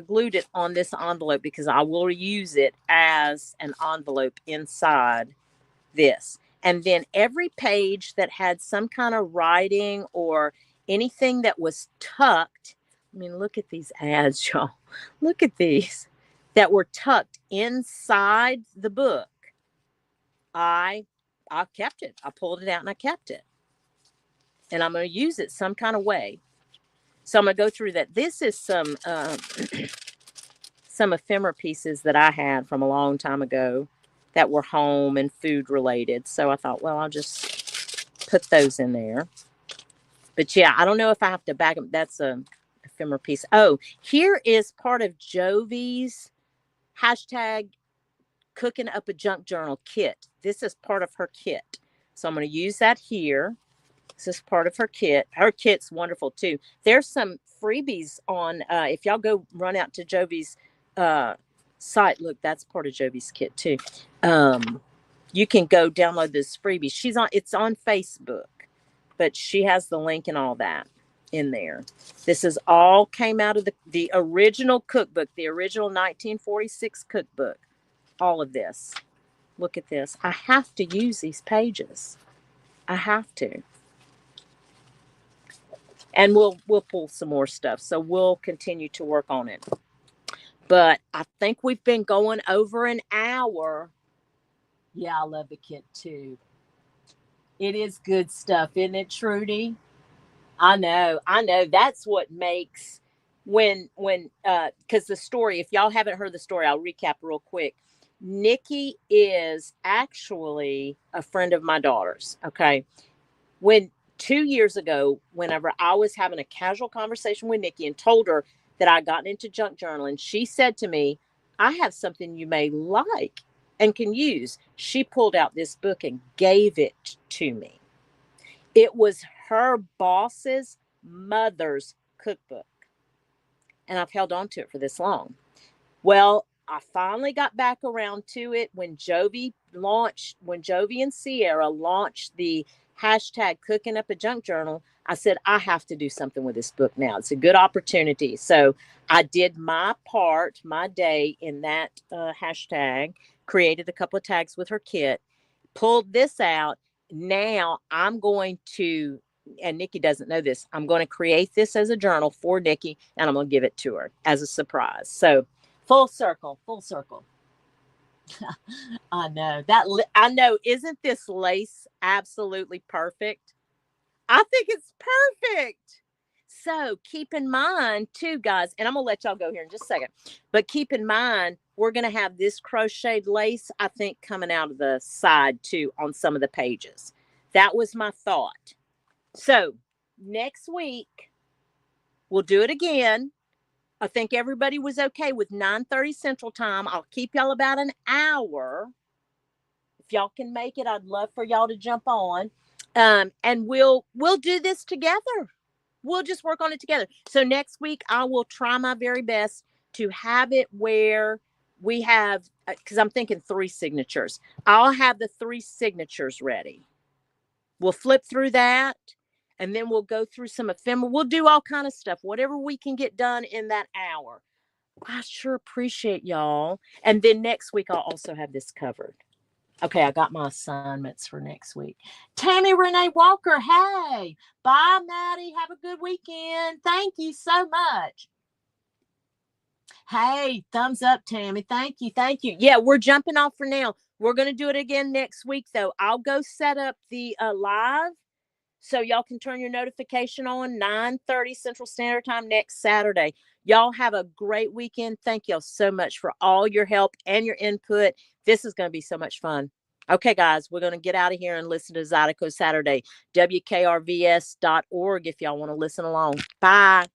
glued it on this envelope because I will use it as an envelope inside this. And then every page that had some kind of writing or anything that was tucked, I mean, look at these ads, y'all. Look at these that were tucked inside the book. I kept it. I pulled it out and I kept it. And I'm going to use it some kind of way. So I'm going to go through that. This is some ephemera pieces that I had from a long time ago that were home and food related. So I thought, well, I'll just put those in there. But yeah, I don't know if I have to bag them. That's a ephemera piece. Oh, here is part of Jovi's hashtag cooking up a junk journal kit. This is part of her kit. So I'm going to use that here. This is part of her kit. Her kit's wonderful too. There's some freebies on, if y'all go run out to Jovi's site, look, that's part of Jovi's kit too. You can go download this freebie. It's on Facebook, but she has the link and all that in there. This is all came out of the original cookbook, the original 1946 cookbook. All of this. Look at this. I have to use these pages. I have to. And we'll pull some more stuff. So we'll continue to work on it. But I think we've been going over an hour. Yeah, I love the kit too. It is good stuff, isn't it, Trudy? I know. That's what makes because the story, if y'all haven't heard the story, I'll recap real quick. Nikki is actually a friend of my daughter's. Okay. 2 years ago, whenever I was having a casual conversation with Nikki and told her that I'd gotten into junk journaling, she said to me, I have something you may like and can use. She pulled out this book and gave it to me. It was her boss's mother's cookbook. And I've held on to it for this long. Well, I finally got back around to it when Jovi and Sierra launched the hashtag cooking up a junk journal. I said, I have to do something with this book now. It's a good opportunity. So I did my part, my day in that hashtag, created a couple of tags with her kit, pulled this out. Now I'm going to, and Nikki doesn't know this, I'm going to create this as a journal for Nikki, and I'm going to give it to her as a surprise. So full circle. I know. Isn't this lace absolutely perfect? I think it's perfect. So keep in mind too, guys, and I'm going to let y'all go here in just a second, but keep in mind, we're going to have this crocheted lace, I think, coming out of the side too on some of the pages. That was my thought. So next week, we'll do it again. I think everybody was okay with 9:30 Central Time. I'll keep y'all about an hour. If y'all can make it, I'd love for y'all to jump on. And we'll do this together. We'll just work on it together. So next week, I will try my very best to have it where we have, because I'm thinking 3 signatures. I'll have the 3 signatures ready. We'll flip through that, and then we'll go through some ephemera. We'll do all kind of stuff, whatever we can get done in that hour. I sure appreciate y'all. And then next week, I'll also have this covered. Okay, I got my assignments for next week. Tammy Renee Walker, hey. Bye, Maddie. Have a good weekend. Thank you so much. Hey, thumbs up, Tammy. Thank you. Thank you. Yeah, we're jumping off for now. We're going to do it again next week, though. I'll go set up the live so y'all can turn your notification on 9:30 Central Standard Time next Saturday. Y'all have a great weekend. Thank y'all so much for all your help and your input. This is going to be so much fun. Okay, guys, we're going to get out of here and listen to Zydeco Saturday. WKRVS.org if y'all want to listen along. Bye.